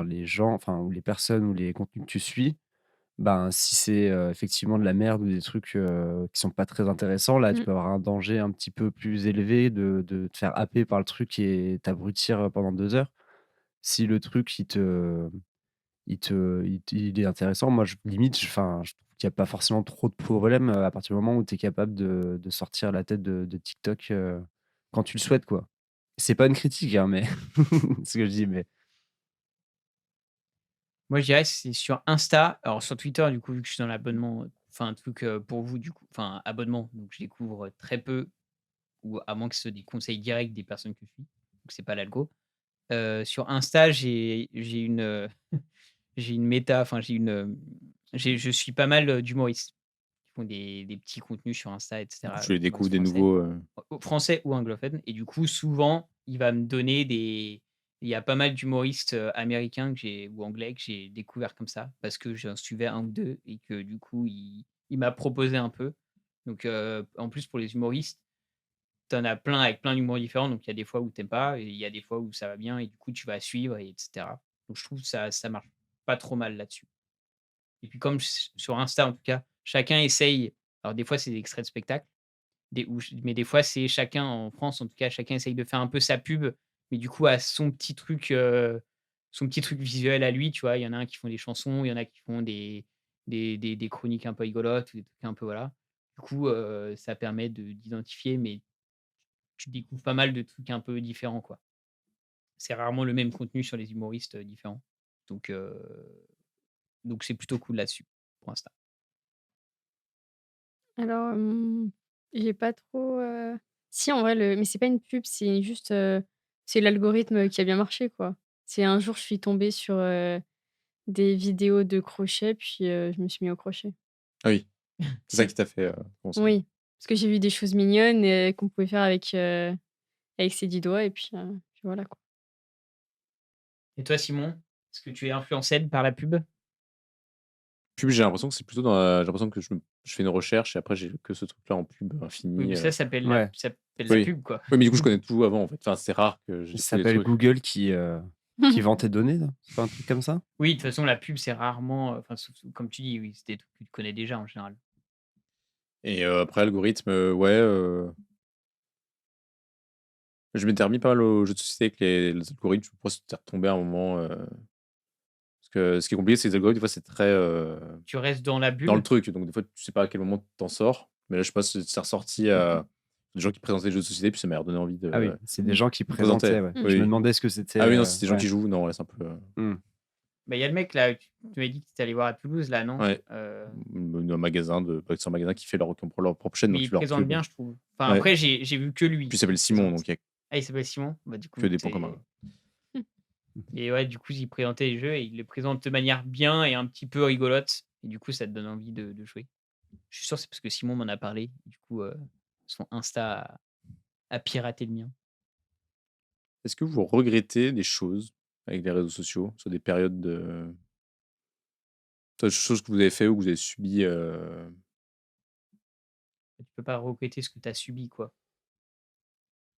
les gens, enfin, ou les personnes ou les contenus que tu suis Ben, si c'est effectivement de la merde ou des trucs qui sont pas très intéressants, là, tu Mmh. peux avoir un danger un petit peu plus élevé de te faire happer par le truc et t'abrutir pendant 2 heures. Si le truc, il est intéressant, moi, enfin, je trouve qu'il n'y a pas forcément trop de problèmes à partir du moment où tu es capable de sortir la tête de TikTok quand tu le souhaites, quoi. C'est pas une critique, hein, mais ce que je dis, mais Moi, je dirais que c'est sur Insta. Alors, sur Twitter, du coup, vu que je suis dans l'abonnement, enfin, un truc pour vous, du coup, enfin, abonnement. Donc, je découvre très peu, ou à moins que ce soit des conseils directs des personnes que je suis. Donc, c'est pas l'algo. Sur Insta, j'ai une, j'ai une méta, enfin, je suis pas mal d'humoristes qui font des petits contenus sur Insta, etc. Tu les découvres Humoristes des français. nouveaux. Français ou anglophones. Et du coup, souvent, il va me donner des. Il y a pas mal d'humoristes américains ou anglais que j'ai découvert comme ça parce que j'en suivais un ou deux et que du coup, il m'a proposé un peu. Donc, en plus, pour les humoristes, tu en as plein avec plein d'humours différents. Donc, il y a des fois où t'aimes pas et il y a des fois où ça va bien et du coup, tu vas suivre, et etc. Donc, je trouve que ça marche pas trop mal là-dessus. Et puis, comme sur Insta, en tout cas, chacun essaye. Alors, des fois, c'est des extraits de spectacle. Mais des fois, c'est chacun en France, en tout cas, chacun essaye de faire un peu sa pub, mais du coup, à son petit truc visuel à lui, tu vois? Il y en a un qui font des chansons, il y en a qui font des chroniques un peu rigolotes ou des trucs un peu voilà. Du coup, ça permet d'identifier, mais tu découvres pas mal de trucs un peu différents, quoi. C'est rarement le même contenu sur les humoristes, différents. Donc heu, donc c'est plutôt cool là-dessus, pour l'instant. Alors, j'ai pas trop, si en vrai mais c'est pas une pub, c'est juste, c'est l'algorithme qui a bien marché, quoi. C'est un jour, je suis tombée sur, des vidéos de crochet, puis, je me suis mis au crochet. Ah oui, c'est ça qui t'a fait commencer. Oui, parce que j'ai vu des choses mignonnes, qu'on pouvait faire avec ses 10 doigts et puis voilà, quoi. Et toi, Simon, est-ce que tu es influencé par la pub? Pub, j'ai l'impression que c'est plutôt j'ai l'impression que je fais une recherche et après j'ai que ce truc-là en pub Oui, infini. mais ça s'appelle ouais. la Oui. pub, quoi. Oui, mais du coup, je connais tout avant, en fait. Enfin, c'est rare que je Ça découvre des s'appelle trucs. Google qui vend tes données, là? C'est pas un truc comme ça? Oui, de toute façon, la pub, c'est rarement, enfin, comme tu dis, oui, c'est des trucs que tu connais déjà en général. Et après, algorithme, ouais, je m'étais remis pas mal aux jeux de société avec les algorithmes. Je pense que tu retombé à un moment. Parce que ce qui est compliqué, c'est que les algorithmes, des fois, c'est très Tu restes dans la dans le bulle. truc. Donc, des fois, tu sais pas à quel moment t'en sors. Mais là, je sais pas si c'est ressorti à des gens qui présentaient les jeux de société, puis ça m'a redonné envie de Ah oui, c'est des gens qui de présenter. présentaient, ouais. Mmh. Je me Oui. demandais ce que c'était, Ah oui, non, c'est des gens ouais. qui jouent. Non, là, c'est un peu. Mmh. Bah, il y a le mec là, tu m'as dit que tu étais allé voir à Toulouse là, non? Ouais. Un magasin c'est un magasin qui fait qui ont leur propre chaîne, Mais donc il tu leur présente pub. bien, je trouve. Enfin, Ouais. après, j'ai vu que lui Puis il s'appelle qui Simon, présente. donc il y a Ah, il s'appelle Simon? Bah, du coup, que des points communs. et ouais, du coup, il présentait les jeux et il les présente de manière bien et un petit peu rigolote et du coup, ça te donne envie de jouer. Je suis sûr que c'est parce que Simon m'en a parlé. Du coup, son Insta a piraté le mien. Est-ce que vous regrettez des choses avec les réseaux sociaux, sur des périodes soit des choses que vous avez fait ou que vous avez subi, Tu peux pas regretter ce que tu as subi, quoi.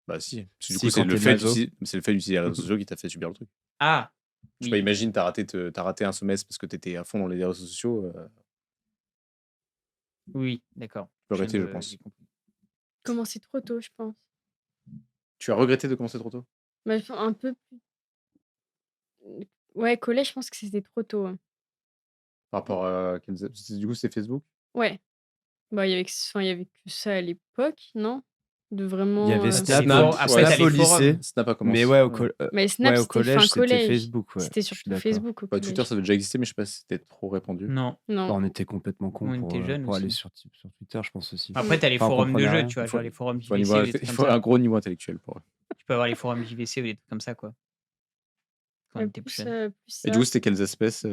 bah si, parce que du Si, coup, quand tu es maso. c'est le fait d'utiliser les réseaux sociaux qui t'a fait subir le truc. Ah! Je sais pas, Oui. imagine, tu raté un semestre parce que tu étais à fond dans les réseaux sociaux, Oui, d'accord. tu peux regretter, je J'ai pense. compris. Commencer trop tôt, je pense. Tu as regretté de commencer trop tôt? Bah, enfin, un peu plus ouais, collège, je pense que c'était trop tôt, hein. Par rapport à du coup, c'est Facebook? Ouais. Bah, il y avait que ça à l'époque, non? De Il y vraiment, avait Après, Snap, après, t'as Snap les au lycée, forums. Snap a mais commencé, ouais, ouais. mais Snap, au c'était fin collège, c'était collège. Facebook, ouais. C'était Je suis surtout d'accord. Facebook au Bah, Twitter, collège. ça avait déjà existé, mais je sais pas si c'était trop répandu. Non, Bah, Non. on était complètement cons on était jeunes pour aller aussi. sur Twitter, je pense aussi. Après, t'as les Enfin, on forums de comprenait jeux, rien. tu vois, Il faut genre les forums il faut un JVC ou des trucs il comme faut ça. un gros niveau intellectuel pour eux. Tu peux avoir les forums JVC ou des trucs comme ça, quoi, quand on Ouais, était plus plus, jeunes. plus Et du ça. coup, c'était quelles espèces,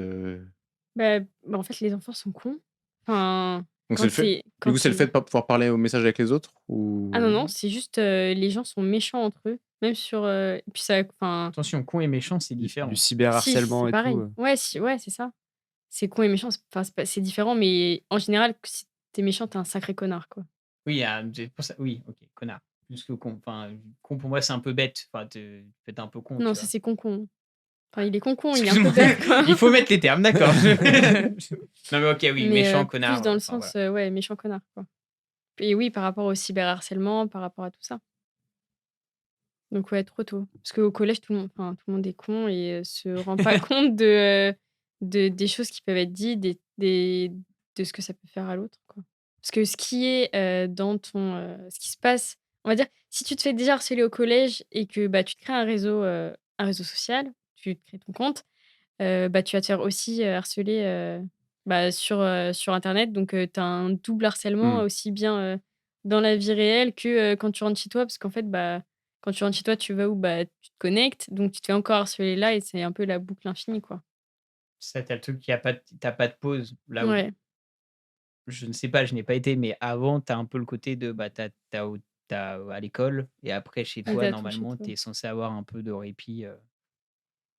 Bah, en fait, les enfants sont cons. Enfin, Donc c'est le fait du coup, c'est le fait de pas pouvoir parler au message avec les autres Ah non, ou non, c'est juste, les gens sont méchants entre eux, même sur, et puis ça enfin, Attention, con et méchant, c'est Du différent. si, cyberharcèlement c'est et tout, pareil. Ouais, ouais, c'est ça. C'est con et méchant, c'est différent, mais en général, si tu es méchant, tu es un sacré connard, quoi. Oui, c'est pour ça oui, OK, connard, plus que con. Enfin, con pour moi, c'est un peu bête. Enfin, tu es un peu con, Non, tu ça, vois? c'est con. Enfin, il est con, il est un peu Excuse-moi, bête, quoi. il faut mettre les termes, d'accord. Non, mais ok, oui, Mais méchant plus connard. dans le Enfin, sens, voilà. ouais, méchant connard, quoi. Et oui, par rapport au cyberharcèlement, par rapport à tout ça. Donc ouais, trop tôt. Parce qu'au collège, tout le monde est con et se rend pas compte des choses qui peuvent être dites, de ce que ça peut faire à l'autre, quoi. Parce que ce qui est ce qui se passe, on va dire, si tu te fais déjà harceler au collège et que bah, tu te crées un réseau social, tu te crées ton compte, bah, tu vas te faire aussi harceler bah, sur Internet. Donc tu as un double harcèlement Mmh. aussi bien dans la vie réelle que quand tu rentres chez toi. Parce qu'en fait, bah, quand tu rentres chez toi, tu vas où bah, tu te connectes. Donc tu te fais encore harceler là et c'est un peu la boucle infinie, quoi. Ça, t'as le truc, t'as pas de pause. Là où, Ouais. je ne sais pas, je n'ai pas été, mais avant, t'as un peu le côté de, bah, t'as à l'école et après, chez Et toi, t'as tout chez normalement, toi. tu es censé avoir un peu de répit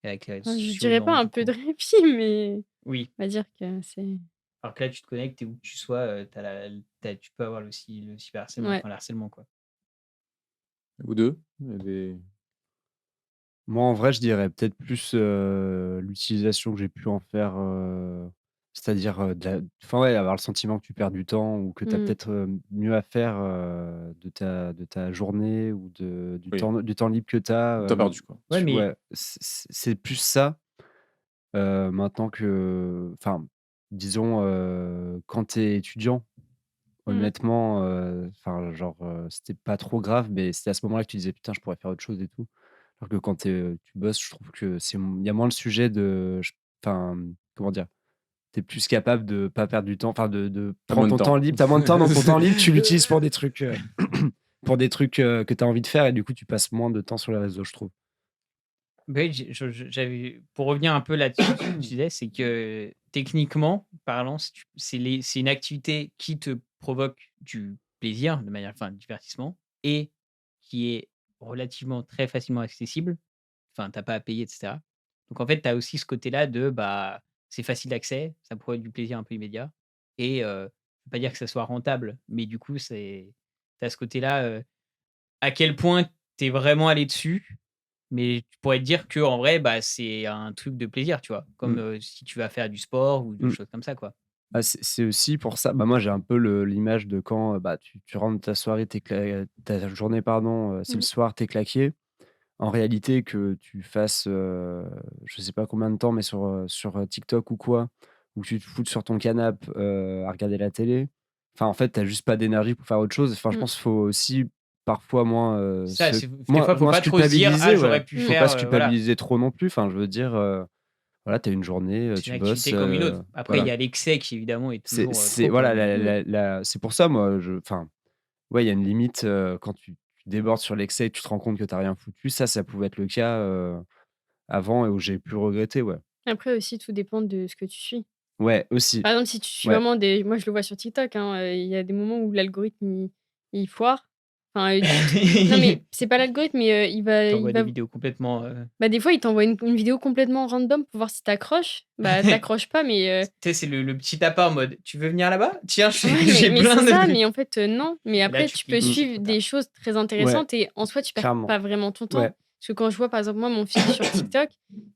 avec les réseaux Enfin, je sociaux. dirais pas Non, un du peu de coup. répit, mais Oui. on va dire que c'est. Alors que là, tu te connectes et où que tu sois, tu peux avoir le cyberharcèlement, Ouais. enfin, le harcèlement, quoi. Vous deux? Il y a des- Moi, en vrai, je dirais peut-être plus l'utilisation que j'ai pu en faire, c'est-à-dire enfin, ouais, avoir le sentiment que tu perds du temps ou que tu as Mmh. peut-être mieux à faire de ta journée ou Oui, du temps libre que tu as. t'as perdu, quoi. Ouais, mais Ouais, c'est plus ça maintenant que, enfin, disons, quand tu es étudiant, Mmh. honnêtement, enfin, genre, c'était pas trop grave, mais c'était à ce moment-là que tu disais: «Putain, je pourrais faire autre chose et tout». Alors que quand tu bosses, je trouve que il y a moins le sujet de enfin, comment dire? Tu es plus capable de pas perdre du temps, enfin de T'as prendre moins de ton temps temps. libre. Tu as moins de temps, donc ton temps libre, tu l'utilises pour des trucs, que tu as envie de faire et du coup, tu passes moins de temps sur les réseaux, je trouve. bah oui, j'avais pour revenir un peu là-dessus, ce que tu disais, c'est que techniquement parlant, c'est une activité qui te provoque du plaisir de manière, enfin, divertissement, et qui est relativement très facilement accessible. Enfin, t'as pas à payer, et cetera. Donc en fait, tu as aussi ce côté-là de, bah, c'est facile d'accès, ça provoque du plaisir un peu immédiat et je veux pas dire que ça soit rentable, mais du coup, tu as ce côté-là, à quel point tu es vraiment allé dessus, mais tu pourrais te dire que en vrai, bah, c'est un truc de plaisir, tu vois? Comme, Mmh. si tu vas faire du sport ou de Mmh. choses comme ça, quoi. Ah, c'est aussi pour ça, bah, moi, j'ai un peu l'image de quand, bah, tu rentres de ta soirée, ta journée, pardon, c'est le Mmh. soir, tu es claqué. En réalité, que tu fasses, je sais pas combien de temps, mais sur TikTok ou quoi, ou que tu te foutes sur ton canapé, à regarder la télé. Enfin, en fait, tu as juste pas d'énergie pour faire autre chose. Enfin, je Mmh. pense qu'il faut aussi parfois Ça, c'est des fois, faut moins pas se trop se dire: «Ah, culpabiliser, ouais. j'aurais pu Mmh. Faut pas faire, se voilà». culpabiliser trop non plus. Enfin, je veux dire, voilà, tu as une journée, C'est une tu bosses, activité comme une autre. Après, il voilà. y a l'excès qui évidemment est toujours, C'est trop, quoi, voilà, mais Mmh. c'est pour ça, moi, enfin, ouais, il y a une limite, quand tu débordes sur l'excès et que tu te rends compte que tu as rien foutu. Ça pouvait être le cas, avant et où j'ai pu regretter, ouais. Après aussi, tout dépend de ce que tu suis. Ouais, aussi. Par exemple, si tu suis Ouais. vraiment moi je le vois sur TikTok, hein, il y a des moments où l'algorithme il foire. Enfin, non mais c'est pas l'algorithme, mais il tu des va vidéos complètement, bah, des fois, il t'envoie une vidéo complètement random pour voir si tu accroches. Bah, tu accroches pas, mais tu sais, c'est le petit appât en mode: «Tu veux venir là-bas? Tiens, ouais, j'ai mais c'est plein ça, de» mais en fait, non. Mais et là, après, tu tu peux cliques et Mmh. c'est suivre trop des tard. choses très Ouais, intéressantes et en soi, tu perds clairement. pas vraiment ton temps. Ouais. Parce que quand je vois, par exemple, moi, mon fil sur TikTok,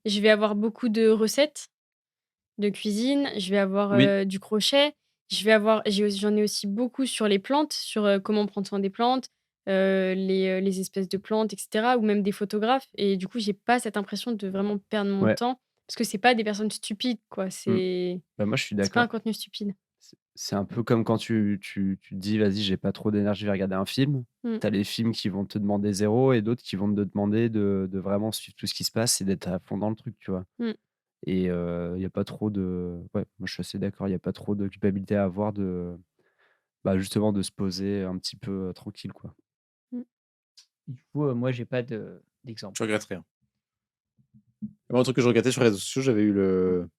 je vais avoir beaucoup de recettes de cuisine, je vais avoir, Oui. du crochet, j'en ai aussi beaucoup sur les plantes, sur, comment prendre soin des plantes, les espèces de plantes et cetera ou même des photographes et du coup, j'ai pas cette impression de vraiment perdre mon Ouais. temps parce que c'est pas des personnes stupides, quoi. Mmh. Bah, moi, je suis C'est pas un d'accord. contenu stupide. C'est un peu comme quand tu te dis: «Vas-y, j'ai pas trop d'énergie, je vais regarder un film». Mmh. Tu as les films qui vont te demander zéro et d'autres qui vont te demander de vraiment suivre tout ce qui se passe et d'être à fond dans le truc, tu vois? Mmh. Et il y a pas trop de ouais, moi, je suis assez d'accord, il y a pas trop de culpabilité à avoir bah, justement, de se poser un petit peu, tranquille, quoi. Mmh. Du coup, moi, j'ai pas Je d'exemple. regrette rien. Moi, un truc que je regrettais sur les réseaux sociaux, j'avais eu le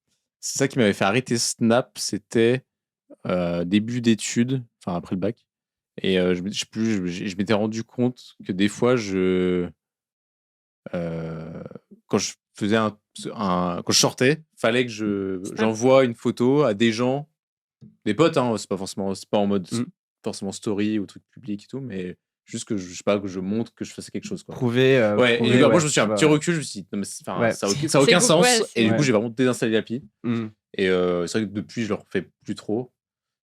c'est ça qui m'avait fait arrêter Snap, c'était, début d'études, enfin après le bac et je sais plus, je m'étais rendu compte que des fois quand je faisais quand je sortais, fallait que Snap. j'envoie une photo à des gens, des potes, hein, c'est pas en mode Mmh. forcément story ou truc public et tout, mais Juste que je sais pas, que je montre que je faisais quelque chose, quoi. Prouver, Ouais, et prouver, du coup, après, ouais, je me suis un tu petit vois. recul, je me suis dit, non, mais Ouais. ça a aucun C'est beau, sens. ouais, Et du coup, Ouais. j'ai vraiment désinstallé l'appli. Mmh. Et c'est vrai que depuis, je le refais plus trop.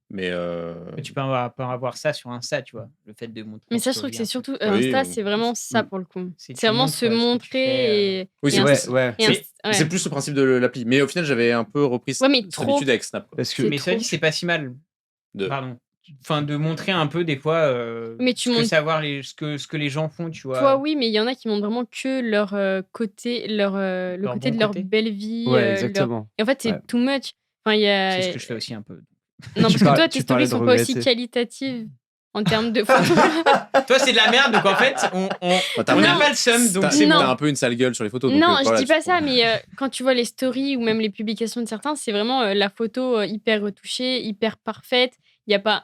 Mais Mais tu peux avoir ça sur Insta, tu vois. Le fait de montrer Mais en ça, je trouve que story c'est un truc. surtout oui, Insta, c'est vraiment ça Mmh. pour le coup. C'est C'est tu vraiment montres se ce que tu fais. montrer oui, c'est et Ouais, ouais. et c'est ouais. plus le principe de l'appli. Mais au final, j'avais un peu repris Ouais, mais cette trop. habitude avec Snap, quoi. Parce que C'est Mais cela trop. dit, c'est pas si mal. De... Pardon. Enfin, de montrer un peu des fois Mais tu ce que montres. savoir ce que les gens font, tu Toi, vois. oui, mais il y en a qui montrent vraiment que leur côté, le Leur côté bon de leur côté. belle vie. ouais, leur... exactement. Et en fait, c'est Ouais. too much. Enfin, il y C'est ce a. que je fais aussi un peu. Non, Tu parce que toi, tu tes parlais stories de sont pas aussi regretter. qualitatives en termes de photos. Toi, c'est de la merde, donc en fait, Bah, on n'a Non. pas le seum, donc c'est Non. bon. T'as un peu une sale gueule sur les photos. Donc, Non, je voilà, dis tu pas ça, prends- mais quand tu vois les stories ou même les publications de certains, c'est vraiment la photo hyper retouchée, hyper parfaite. Il n'y a pas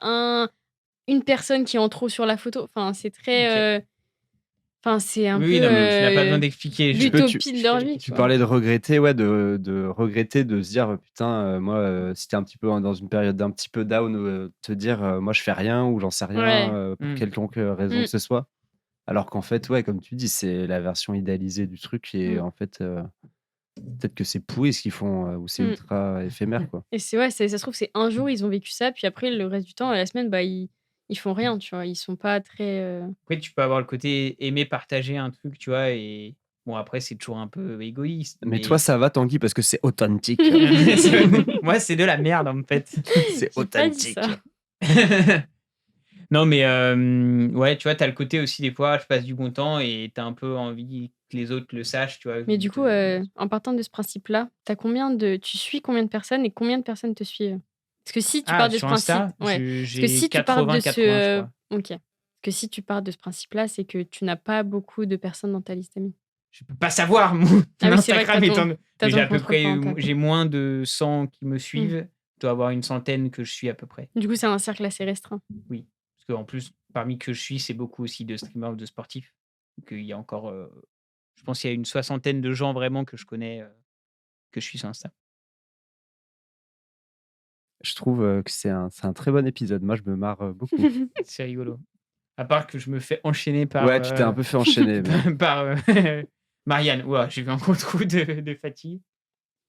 une personne qui est en trop sur la photo. Enfin, c'est très. Enfin, c'est un Oui, peu non, mais tu n'as pas besoin d'expliquer. l'utopie de je leur fais les vie. Tu quoi. parlais de regretter, ouais, de regretter, de se dire putain, moi, si t'es un petit peu dans une période d'un petit peu down, te dire moi je fais rien ou j'en sais rien Ouais. pour Mm. quelconque raison Mm. que ce soit. Alors qu'en fait, ouais, comme tu dis, c'est la version idéalisée du truc et Mm. en fait, peut-être que c'est pourri ce qu'ils font ou c'est Mm. ultra éphémère, quoi. Et c'est ouais, ça se trouve, c'est un jour, ils ont vécu ça, puis après, le reste du temps, la semaine, bah, ils font rien, tu vois. Ils sont pas très. Après, tu peux avoir le côté aimer partager un truc, tu vois, et bon, après, c'est toujours un peu égoïste. Mais toi, ça va, Tanguy, parce que c'est authentique. Moi, c'est de la merde, en fait. C'est J'ai pas dit authentique. ça. Non, mais ouais, tu vois, t'as le côté aussi, des fois, je passe du bon temps et t'as un peu envie que les autres le sachent, tu vois. Mais du donc, coup, en partant de ce principe-là, tu suis combien de personnes et combien de personnes te suivent? Parce que si tu pars de ce sur principe, Insta, ouais. Parce que j'ai si tu pars de 80, je crois. ok. Parce que si tu pars de ce principe-là, c'est que tu n'as pas beaucoup de personnes dans ta liste d'amis. Je peux pas savoir, mon Ah oui, c'est vrai que Instagram t'as ton- étant... t'as Mais ton j'ai à peu contrôle près, parental. j'ai moins de 100 qui me suivent. Je dois avoir une centaine que je suis à peu près. Du coup, c'est un cercle assez restreint. Oui. Parce qu'en plus, parmi que je suis, c'est beaucoup aussi de streamers ou de sportifs. Donc, il y a encore, je pense qu'il y a une soixantaine de gens vraiment que je connais, que je suis sur Insta. Je trouve que c'est un très bon épisode. Moi, je me marre beaucoup. C'est rigolo. À part que je me fais enchaîner par... Ouais, tu t'es un peu fait enchaîner. Mais... par Marianne. Ouah, j'ai vu un gros trou de fatigue.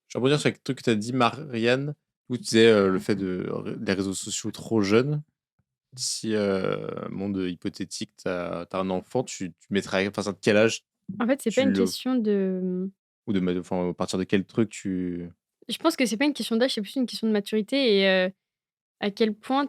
Je vais rebondir sur le truc que tu as dit, Marianne, où tu disais le fait des réseaux sociaux trop jeunes. Si, monde hypothétique, tu as un enfant, tu mettrais à partir de quel âge En fait, c'est Tu pas une le- question de. ou à partir de quel truc tu. Je pense que c'est pas une question d'âge, c'est plus une question de maturité et à quel point.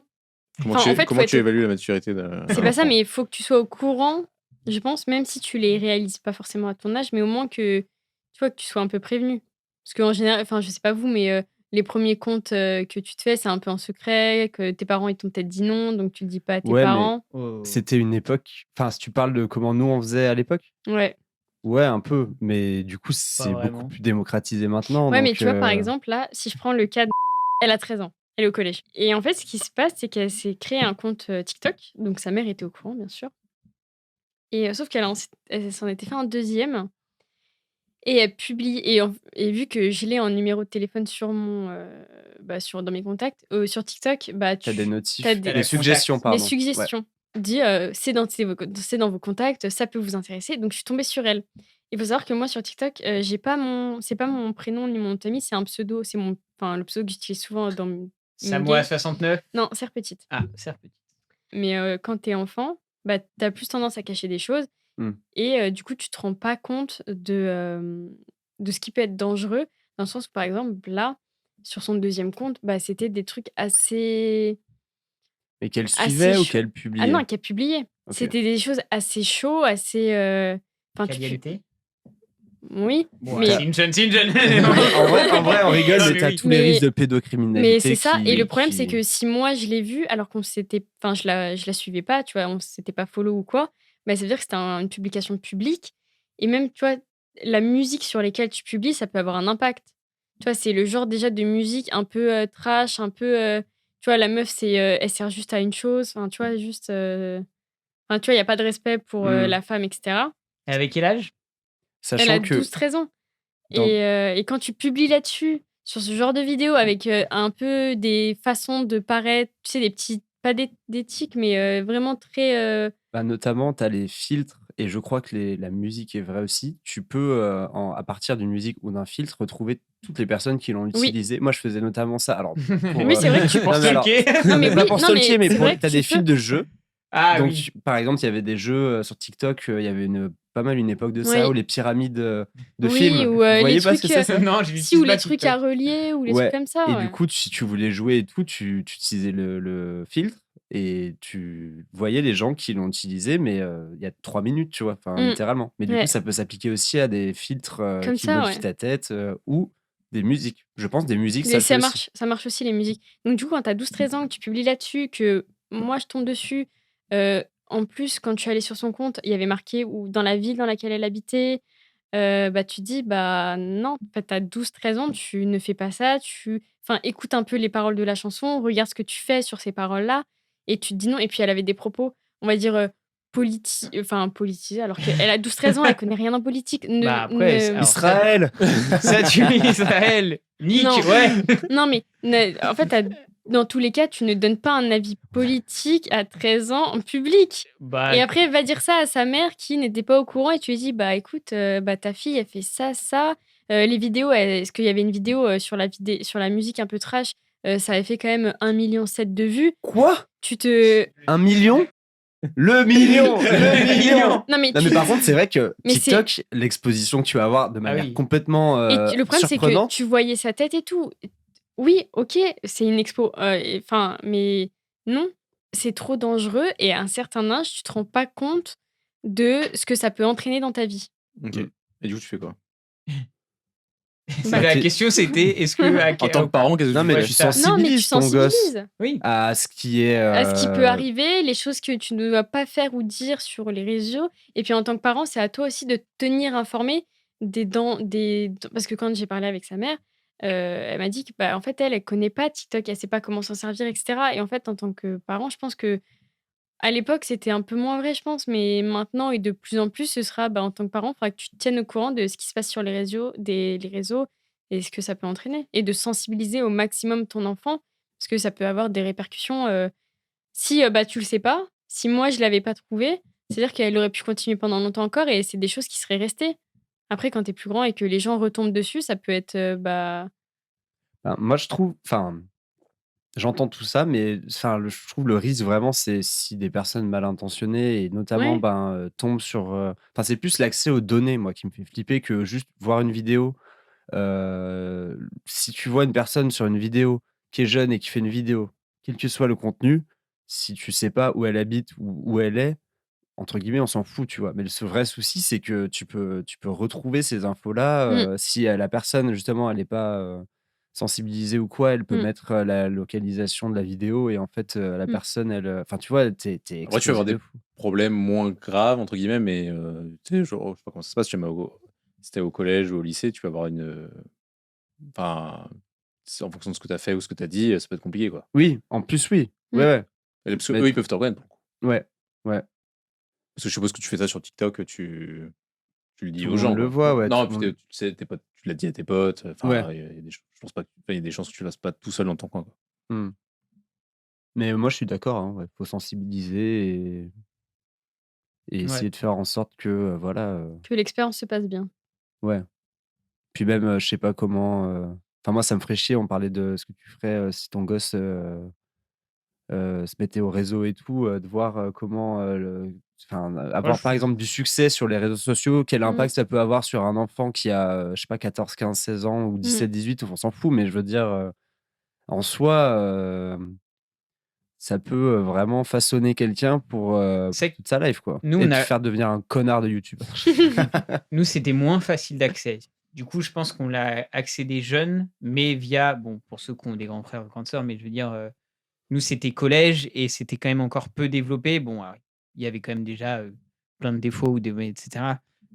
Comment Enfin, tu, en fait, comment faut tu être- évalues la maturité d'un. C'est d'un pas ça, enfant mais il faut que tu sois au courant, je pense, même si tu les réalises pas forcément à ton âge, mais au moins que tu vois que tu sois un peu prévenu. Parce qu'en général, enfin, je sais pas vous, mais les premiers comptes que tu te fais, c'est un peu en secret, que tes parents ils t'ont peut-être dit non, donc tu le dis pas à tes Ouais, mais parents. Oh. c'était une époque. Enfin, si tu parles de comment nous on faisait à l'époque, Ouais. ouais, un peu. Mais du coup, c'est beaucoup vraiment. plus démocratisé maintenant. Ouais, mais donc, tu vois, par exemple, là, si je prends le cas de... Elle a 13 ans, elle est au collège. Et en fait, ce qui se passe, c'est qu'elle s'est créé un compte TikTok, donc sa mère était au courant, bien sûr. Et sauf elle s'en était fait un deuxième. Et elle publie, et vu que je l'ai en numéro de téléphone sur dans mes contacts, sur TikTok, bah, t'as des notifs, t'as T'as des la suggestions, contact. pardon. des suggestions. Dit, c'est dans vos contacts, ça peut vous intéresser. Donc, je suis tombée sur elle. Il faut savoir que moi, sur TikTok, c'est pas mon prénom ni mon nom de famille, c'est un pseudo. C'est le pseudo que j'utilise souvent dans Samoa 69. Non, Serre Petite. Ah, c'est petit. Mais quand t'es enfant, bah, t'as plus tendance à cacher des choses. Et du coup, tu te rends pas compte de ce qui peut être dangereux. Dans le sens où, par exemple, là, sur son deuxième compte, bah, c'était des trucs assez... Mais qu'elle assez suivait ou chaud. qu'elle Ah publiait? non, qu'elle publiait. Ok. C'était des choses assez chaudes, assez... Enfin, Qualité. Oui, Bon, mais... c'est une jeune. En vrai, on rigole, Non, mais mais t'as oui. tous les Mais- risques de pédocriminalité. Mais c'est ça. qui- Et le problème, qui- c'est que si moi, je l'ai vue, alors qu'on s'était... Enfin, je la suivais pas, tu vois, on s'était pas follow ou quoi, bah, ça veut dire que c'était une publication publique. Et même, tu vois, la musique sur laquelle tu publies, ça peut avoir un impact. Tu vois, c'est le genre déjà de musique un peu trash, un peu... tu vois, la meuf, elle sert juste à une chose. Enfin, tu vois, juste... Enfin, tu vois, il n'y a pas de respect pour la femme, etc. Et avec quel âge? Sachant Elle a que 12-13 ans. dans- Et quand tu publies là-dessus, sur ce genre de vidéo, avec un peu des façons de paraître, tu sais, des petits pas d'éthique, mais vraiment très. Bah, notamment, tu as les filtres et je crois que la musique est vraie aussi. Tu peux, à partir d'une musique ou d'un filtre, retrouver toutes les personnes qui l'ont Oui, utilisé. Moi, je faisais notamment ça. Alors, pour, oui, c'est vrai que tu Pour non, mais alors, stalker. Non, mais pas oui, pour non, stalker, mais mais c'est pour, vrai que tu as des tu fils peux. de jeux. Ah Donc, oui. par exemple, il y avait des jeux sur TikTok, il y avait pas mal une époque de ça, Oui, ou les pyramides de oui, films. ou Vous les voyez pas ce que trucs. c'est ça? Non, je Si, l'utilise ou pas les trucs à TikTok. relier, ou les trucs Ouais. comme ça, Et du ouais. coup, si tu voulais jouer et tout, tu utilisais le filtre et tu voyais les gens qui l'ont utilisé, mais il y a 3 minutes, tu vois, enfin, Mm, littéralement. Mais du coup, ouais, ça peut s'appliquer aussi à des filtres comme qui ça, modifient ouais. ta tête ou des musiques. Je pense des musiques, ça Et le fait aussi. ça marche aussi les musiques. Donc du coup, quand tu as 12-13 ans, que tu publies là-dessus, que moi je tombe dessus, en plus, quand tu allais sur son compte, il y avait marqué ou dans la ville dans laquelle elle habitait, bah tu te dis, bah non, en fait, tu as 12-13 ans, tu ne fais pas ça, enfin, écoute un peu les paroles de la chanson, regarde ce que tu fais sur ces paroles-là, et tu te dis non. Et puis elle avait des propos, on va dire, politisés, alors qu'elle a 12-13 ans, elle connaît rien en politique. Bah après, alors ça, Israël! ça tue Israël. Nick, Non, ouais. non, mais en fait, dans tous les cas, tu ne donnes pas un avis politique à 13 ans en public. Bah, Et après, elle va dire ça à sa mère qui n'était pas au courant et tu lui dis, bah écoute, bah, ta fille, elle fait ça, ça. Les vidéos, est-ce qu'il y avait une vidéo sur sur la musique un peu trash, ça avait fait quand même 1,7 million de vues. Quoi? Tu te. 1 million? Le million! Le million! Non, mais Non, mais par contre, c'est vrai que Mais c'est. TikTok, l'exposition que tu vas avoir de ah manière oui. complètement Le problème, c'est que surprenante. tu voyais sa tête et tout. Oui, ok, c'est une expo. Enfin, mais non, c'est trop dangereux et à un certain âge, tu te rends pas compte de ce que ça peut entraîner dans ta vie. Ok. Mm. Et du coup, tu fais quoi? Bah, La t'es- question c'était est-ce que En tant que parent, qu'est-ce que Non, tu mais fais? Ouais, tu ça. Non, mais tu sensibilises ton gosse sensibilises Oui. à ce qui est. à ce qui peut arriver, les choses que tu ne dois pas faire ou dire sur les réseaux. Et puis en tant que parent, c'est à toi aussi de te tenir informé parce que quand j'ai parlé avec sa mère, elle m'a dit que bah, en fait, elle connaît pas TikTok, elle sait pas comment s'en servir, etc. Et en fait, en tant que parent, je pense que à l'époque, c'était un peu moins vrai, je pense, mais maintenant et de plus en plus, ce sera, bah, en tant que parent, il faudra que tu te tiennes au courant de ce qui se passe sur les réseaux et ce que ça peut entraîner. Et de sensibiliser au maximum ton enfant, parce que ça peut avoir des répercussions. Si bah, tu le sais pas, si moi je l'avais pas trouvé, c'est-à-dire qu'elle aurait pu continuer pendant longtemps encore et c'est des choses qui seraient restées. Après, quand tu es plus grand et que les gens retombent dessus, ça peut être. Bah. Ben, moi, je trouve. Enfin, j'entends tout ça, mais enfin, je trouve le risque vraiment, c'est si des personnes mal intentionnées et notamment Ouais. tombent sur. Enfin, c'est plus l'accès aux données, moi, qui me fait flipper que juste voir une vidéo. Si tu vois une personne sur une vidéo qui est jeune et qui fait une vidéo, quel que soit le contenu, si tu sais pas où elle habite ou où elle est, entre guillemets, on s'en fout, tu vois. Mais le vrai souci, c'est que tu peux retrouver ces infos-là. Mm, Si la personne, justement, elle n'est pas sensibilisée ou quoi, elle peut mm, mettre la localisation de la vidéo et en fait, la mm. personne, elle. Enfin, tu vois, t'es Après, tu vas avoir exposé des de fou. problèmes moins graves, entre guillemets, mais tu sais, genre, je sais pas comment ça se passe, si t'es au collège ou au lycée, tu vas avoir une. Enfin, c'est en fonction de ce que tu as fait ou ce que tu as dit, ça peut être compliqué, quoi. Oui, en plus, oui. Ouais, Mm. ouais. Parce que Mais eux, ils peuvent te reconnaître, pour le coup. ouais, ouais. Parce que je suppose que tu fais ça sur TikTok, tu le dis Tout aux le monde gens, le quoi. voit, ouais. Non, Tout puis le monde. tu sais, tes potes, tu l'as dit à tes potes. Ouais. Enfin, il y a des, je pense pas, il y a des chances que tu ne fasses pas tout seul dans ton coin, quoi. Hmm. Mais moi, je suis d'accord, hein, ouais, faut sensibiliser et Ouais. essayer de faire en sorte que, voilà, Que l'expérience se passe bien. ouais. Puis même, je sais pas comment. Enfin, moi, ça me ferait chier. On parlait de ce que tu ferais si ton gosse se mettait au réseau et tout, de voir comment, enfin, Moi, avoir je par exemple du succès sur les réseaux sociaux, quel Mm, impact ça peut avoir sur un enfant qui a, je sais pas, 14, 15, 16 ans ou mm. 17, 18, on s'en fout, mais je veux dire, en soi, ça peut vraiment façonner quelqu'un pour c'est que toute sa life, quoi. nous, Et on te a, faire devenir un connard de YouTube. nous, c'était moins facile d'accès. Du coup, je pense qu'on l'a accédé jeune, mais via, bon, pour ceux qui ont des grands frères ou grandes sœurs, mais je veux dire, nous, c'était collège et c'était quand même encore peu développé. Bon, alors, il y avait quand même déjà plein de défauts, etc.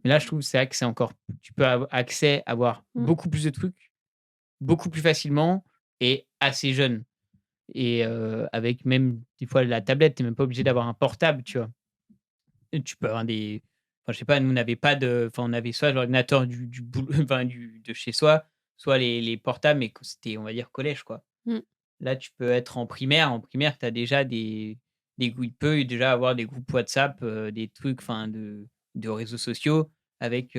Mais là, je trouve c'est vrai que c'est encore, tu peux avoir accès à avoir Mm. beaucoup plus de trucs, beaucoup plus facilement et assez jeune. Et avec même des fois la tablette, tu n'es même pas obligé d'avoir un portable, tu vois. Et tu peux avoir des. Enfin, je sais pas, nous, on n'avait pas de. Enfin, on avait soit l'ordinateur du boulot, enfin, de chez soi, soit les portables, mais quand c'était, on va dire, collège, quoi. Mm. Là, tu peux être en primaire. En primaire, tu as déjà il peut déjà avoir des groupes WhatsApp, des trucs, enfin, de réseaux sociaux avec,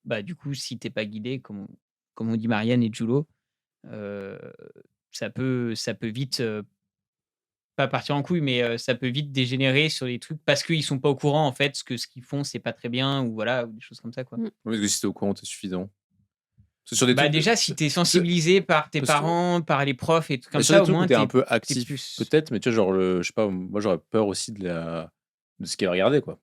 bah, du coup, si t'es pas guidé, comme on dit Marianne et Julo, heu, ça peut vite, pas partir en couille, mais ça peut vite dégénérer sur les trucs parce qu'ils sont pas au courant, en fait, ce qu'ils font, c'est pas très bien ou voilà, ou des choses comme ça, quoi. Mmh. Oui, parce que si t'es au courant, c'est suffisant. Parce que sur des Bah, trucs déjà, si tu es parce que sensibilisé par tes parce que parents, par les profs et tout mais comme sur des ça, au trucs où moins tu es un tu peu es actif, plus peut-être, mais tu vois, genre je sais pas, moi j'aurais peur aussi de ce qu'elle va regarder, quoi,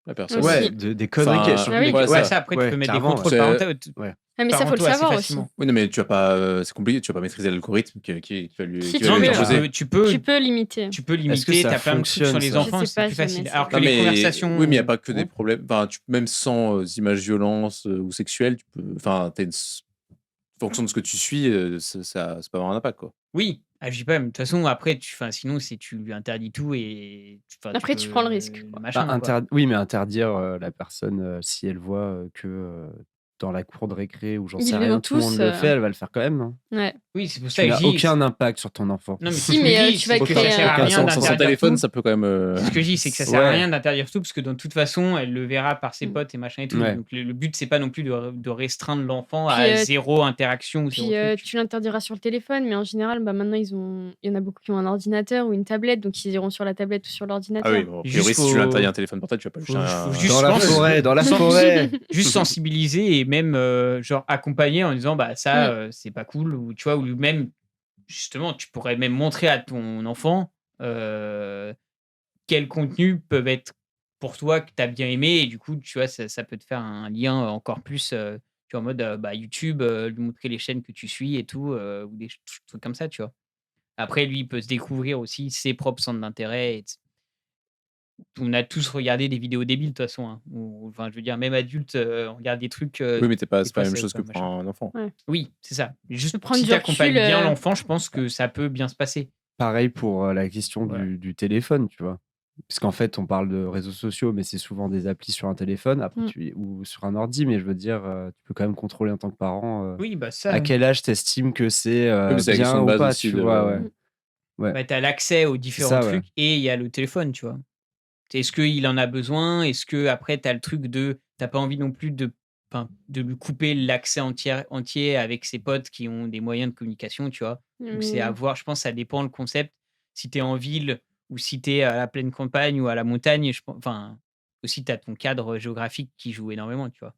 la personne. Ouais, Aussi. des conneries, Enfin, surtout Ah oui. des ouais, ouais, ça, après, tu peux mettre des clairement, contrôles C'est ouais. Ah, mais ça, faut le parentaux assez savoir aussi. facilement. oui, non, mais tu vas pas, c'est compliqué, tu vas pas maîtriser l'algorithme qui va lui Si, qui va Non, lui mais peux, imposer. tu Tu peux peux limiter. Est-ce que limiter, ça tu as plein de trucs sur fonctionne, les ça? enfants, Je sais c'est pas plus jamais facile. ça. Alors que Non, les mais conversations. oui, mais il y a pas que des groupe, problèmes. Enfin, même sans images violentes ou sexuelles, tu peux. Enfin, en fonction de ce que tu suis, ça peut avoir un impact, quoi. oui, je dis pas, mais de toute façon, après, sinon, c'est tu lui interdis tout et tu Après, peux, tu prends le risque, quoi. machin, quoi. Oui, mais interdire la personne, si elle voit que dans la cour de récré ou j'en Ils sais le font rien, tout le monde tous. le fait, elle va le faire quand même, non? Ouais. Oui, c'est pour ça Tu que n'as je dis. aucun impact sur ton enfant. Non, mais Si, ce que je mais dis, tu vas c'est que créer ça sert à un- rien Sans son d'interdire téléphone, tout. ça peut quand même. Ce que je dis, c'est que ça sert à Ouais. rien d'interdire tout, parce que de toute façon, elle le verra par ses Mm. potes et machin et tout. Ouais. Donc le but, c'est pas non plus de restreindre l'enfant Puis, à zéro interaction ou zéro Puis truc. tu l'interdiras sur le téléphone, mais en général, bah, maintenant, il y en a beaucoup qui ont un ordinateur ou une tablette, donc ils iront sur la tablette ou sur Ah l'ordinateur. oui, bon, a Juste priori, si tu faut- l'interdis un téléphone portable, tu vas pas faut- juste faut un. juste- Dans je la pense- forêt, dans la sans- forêt. Juste sensibiliser et même genre accompagner en disant bah ça c'est pas cool, ou tu vois, ou même justement tu pourrais même montrer à ton enfant quels contenus peuvent être pour toi que tu as bien aimé, et du coup tu vois ça peut te faire un lien encore plus, tu vois, en mode bah, YouTube, lui montrer les chaînes que tu suis et tout, ou des trucs comme ça, tu vois. Après lui il peut se découvrir aussi ses propres centres d'intérêt, on a tous regardé des vidéos débiles de toute façon, hein. Enfin, je veux dire, même adulte, on regarde des trucs. Oui, mais c'est pas des la fois, même c'est chose que pas pour machin. un enfant. Oui, c'est ça. Juste prendre si du tu accompagnes recul, bien l'enfant, je pense que ça peut bien se passer. Pareil pour la question Voilà. du téléphone, tu vois. Parce qu'en fait, on parle de réseaux sociaux, mais c'est souvent des applis sur un téléphone après, ou sur un ordi. Mais je veux dire, tu peux quand même contrôler en tant que parent Oui, bah ça. à quel âge t'estimes que c'est mais c'est la question bien de ou base pas, aussi tu de- vois. Ouais. Ouais. Bah, tu as l'accès aux différents ça, ouais. trucs et il y a le téléphone, tu vois. Est-ce qu'il en a besoin? Est-ce que après tu as le truc de t'as pas envie non plus de lui couper l'accès entier avec ses potes qui ont des moyens de communication, tu vois? Donc c'est à voir, je pense que ça dépend le concept. Si tu es en ville ou si tu es à la pleine campagne ou à la montagne, enfin, aussi tu as ton cadre géographique qui joue énormément, tu vois?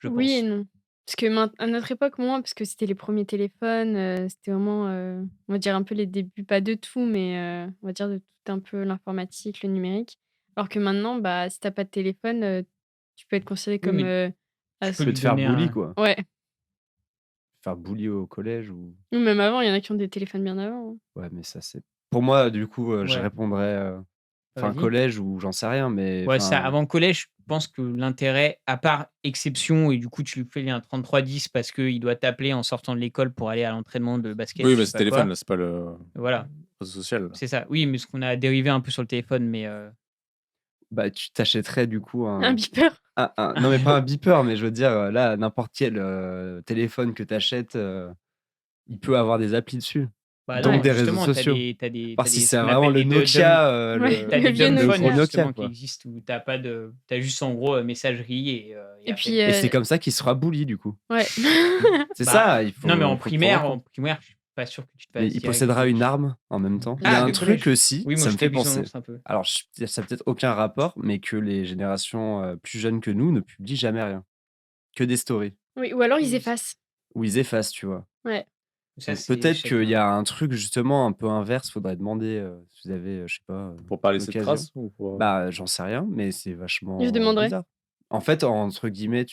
Je Oui et pense. non. Parce que à notre époque, moins, parce que c'était les premiers téléphones, c'était vraiment, on va dire un peu les débuts, pas de tout, mais on va dire de tout un peu l'informatique, le numérique. Alors que maintenant, bah, si t'as pas de téléphone, tu peux être considéré Oui, comme, mais as tu peux Tu peux lui te faire donner bully, un quoi. ouais. Faire bully au collège ou. Ou même avant, il y en a qui ont des téléphones bien avant, hein. Ouais, mais ça, c'est. Pour moi, du coup, je Ouais. répondrais. Enfin, Vas-y. collège ou j'en sais rien, mais. Ouais, ça, enfin, avant le collège, je pense que l'intérêt, à part exception, et du coup, tu lui fais un 3310 parce qu'il doit t'appeler en sortant de l'école pour aller à l'entraînement de basket. Oui, je mais sais c'est pas téléphone, quoi. là, c'est pas le Voilà, réseau social. là. c'est ça. Oui, mais ce qu'on a dérivé un peu sur le téléphone, mais bah, tu t'achèterais du coup Un beeper. non, mais pas un beeper, mais je veux dire, là, n'importe quel téléphone que t'achètes, il peut avoir des applis dessus. bah Donc non, des réseaux justement, sociaux. t'as des, Parce t'as si des, c'est ce qu'on vraiment appelle le des Nokia, Ouais. t'as le des vieux dumb le Nokia. phones, gros Nokia, justement, qui quoi. existent, où t'as pas de, t'as juste en gros messagerie et Et après- puis, Et c'est comme ça qu'il sera bully, du coup. ouais. C'est Bah, ça, il faut. non, mais en faut prendre primaire, compte. je suis pas sûr que tu te Mais fasses il tirer possédera avec une des- arme en même temps. Il y Ah, a un de truc collège. aussi, Oui, moi, ça je me fait fais penser. un peu. Alors, ça n'a peut-être aucun rapport, mais que les générations plus jeunes que nous ne publient jamais rien. Que des stories. Oui, ou alors ils Oui. effacent. Ou ils effacent, tu vois. Ouais. Ça, Donc, c'est peut-être qu'il y chacun. a un truc justement un peu inverse. Faudrait demander si vous avez, je sais pas, Pour pas laisser de l'occasion. traces ou pour... Bah, j'en sais rien, mais c'est vachement Je demanderai. bizarre. En fait, entre guillemets,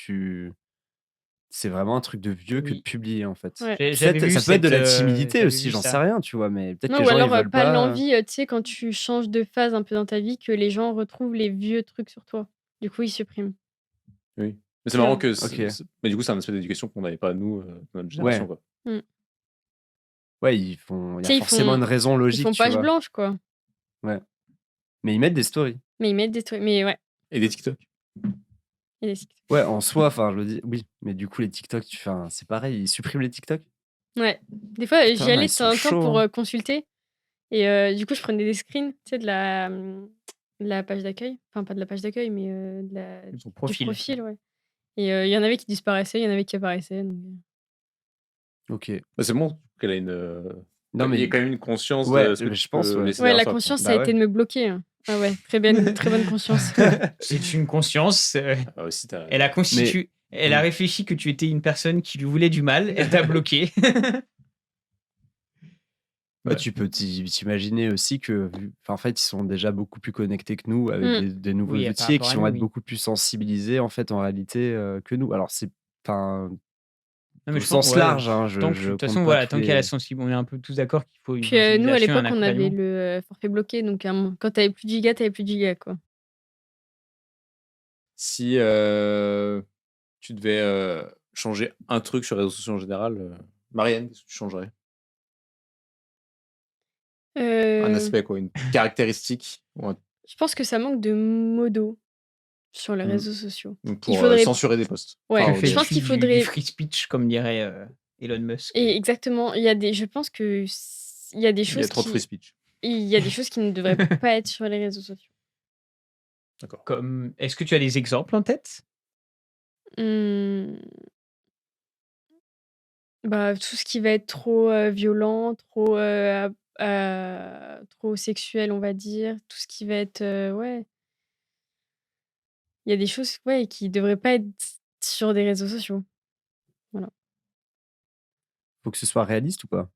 c'est vraiment un truc de vieux que de Oui. publier, en fait. Ouais. J'avais vu Ça peut être de la cette, timidité j'avais aussi, vu j'en ça. sais rien, tu vois, mais peut-être Non, que ou les gens, ils alors veulent pas pas. l'envie, tu sais, quand tu changes de phase un peu dans ta vie, que les gens retrouvent les vieux trucs sur toi. Du coup, ils suppriment. Oui. Mais c'est Tu marrant vois. que. Ok. Mais du coup, c'est un aspect d'éducation qu'on n'avait pas, nous, dans notre génération. Ouais. Quoi. Ouais, il y Tu sais, a ils forcément font- une raison Ils logique, font tu page vois. blanche, quoi. Ouais. Mais ils mettent des stories. Mais ils mettent des trucs. Mais ouais, Et des TikTok. il y a des sites. Ouais, en soi, enfin, je le dis, oui, mais du coup, les TikTok, c'est pareil, ils suppriment les TikTok. Ouais. Des fois, j'y Putain, allais ils de temps sont en temps chauds, pour hein. consulter. Et du coup, je prenais des screens, tu sais, de la page d'accueil. Enfin, pas de la page d'accueil, mais Ton du profil. profil, ouais. Et il y en avait qui disparaissaient, il y en avait qui apparaissaient. Donc... Ok. Bah, c'est bon qu'elle a une. Non, Il y a mais quand même une conscience ouais, de ce que je tu pense, peux ouais. laisser Ouais, derrière la toi, quoi. conscience, ça Bah a été ouais. de me bloquer. Hein. Ah ouais, très bonne conscience. C'est une conscience. Ah, aussi, t'as Elle a raison. constitué. Elle a réfléchi que tu étais une personne qui lui voulait du mal. Elle t'a bloqué. Bah, tu peux t'imaginer aussi que, en fait, ils sont déjà beaucoup plus connectés que nous avec Mm. des nouveaux Oui, par outils et rapport qui à vont nous, être oui. beaucoup plus sensibilisés en fait en réalité que nous. Alors c'est enfin Non, mais au je pense, sens ouais, large, hein, tant que, de je toute compte façon, pas voilà, tous tant qu'il y a la les. sensibilité, on est un peu tous d'accord qu'il faut une Puis nous, à sensibilisation et un l'époque, on avait accompagnement. le forfait bloqué. Donc, quand t'avais plus de gigas, t'avais plus de gigas, quoi. Si tu devais changer un truc sur les réseaux sociaux en général, Marianne, qu'est-ce que tu changerais? Un Euh, aspect, quoi, une caractéristique Je pense que ça manque de modo sur les Mm. réseaux sociaux. pour Il faudrait... censurer des posts. Ouais, Enfin, Que je pense fais-tu qu'il du faudrait... free speech, comme dirait Elon Musk? Et exactement, je pense que il y a des il y a choses trop de free speech. il y a des choses qui ne devraient pas être sur les réseaux sociaux. D'accord. Comme... Est-ce que tu as des exemples en tête? Bah, tout ce qui va être trop violent, trop sexuel, on va dire. Tout ce qui va être... ouais. Il y a des choses qui devraient pas être sur des réseaux sociaux. Voilà. Faut que ce soit réaliste ou pas?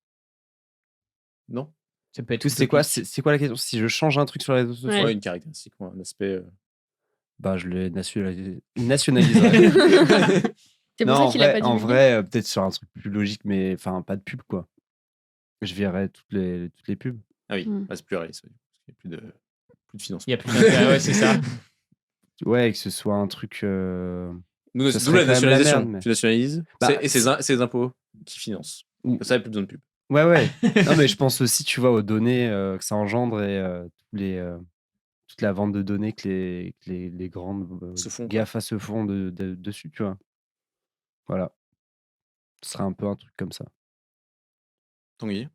Non? Ça peut être Tout c'est quoi utopique. c'est quoi la question? Si je change un truc sur les réseaux sociaux, Ouais. Ouais, une caractéristique, un aspect. bah je le nationaliserai. C'est Non, pour ça en qu'il a vrai, pas en divulgué. vrai, peut-être sur un truc plus logique, mais enfin pas de pub quoi. Je verrais toutes les pubs. Ah oui, Mm. c'est plus réaliste. Oui, parce qu'il n'y a plus de Il financement. n'y a plus d'intérêt, ouais, c'est ça. Ouais, que ce soit un truc. D'où Ce la serait quand même la nationalisation. merde, mais- Tu nationalises, Bah, et c'est les impôts qui financent. Ou- Comme ça, il n'y a plus besoin de pub. Ouais. Non, mais je pense aussi, tu vois, aux données que ça engendre et toute la vente de données que les grandes Se font, quoi. GAFA se font dessus, tu vois. Voilà. Ce serait un peu un truc comme ça. Tanguy?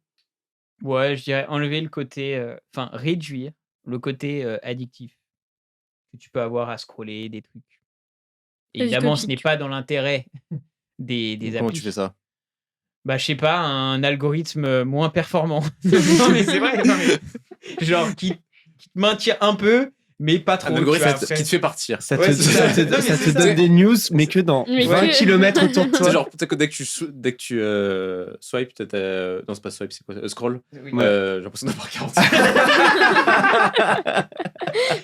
Ouais, je dirais enlever le côté... Enfin, réduire le côté addictif que tu peux avoir à scroller des trucs. Très Évidemment, ce n'est utopique. pas dans l'intérêt des Comment applis. tu fais ça? Bah, je sais pas, un algorithme moins performant. Non, mais c'est vrai. Non, mais... Genre, qui te maintient un peu, mais pas trop. Un algorithme tu vois, après. qui te fait partir. Ça Ouais, te, c'est ça ça. te- Non, mais ça c'est te ça. donne des news, mais que dans Mais 20 que- km autour de Tu sais, toi. genre, peut-être que dès que tu swipe, non, c'est pas swipe, c'est quoi? Scroll. Oui. J'ai l'impression d'avoir 40.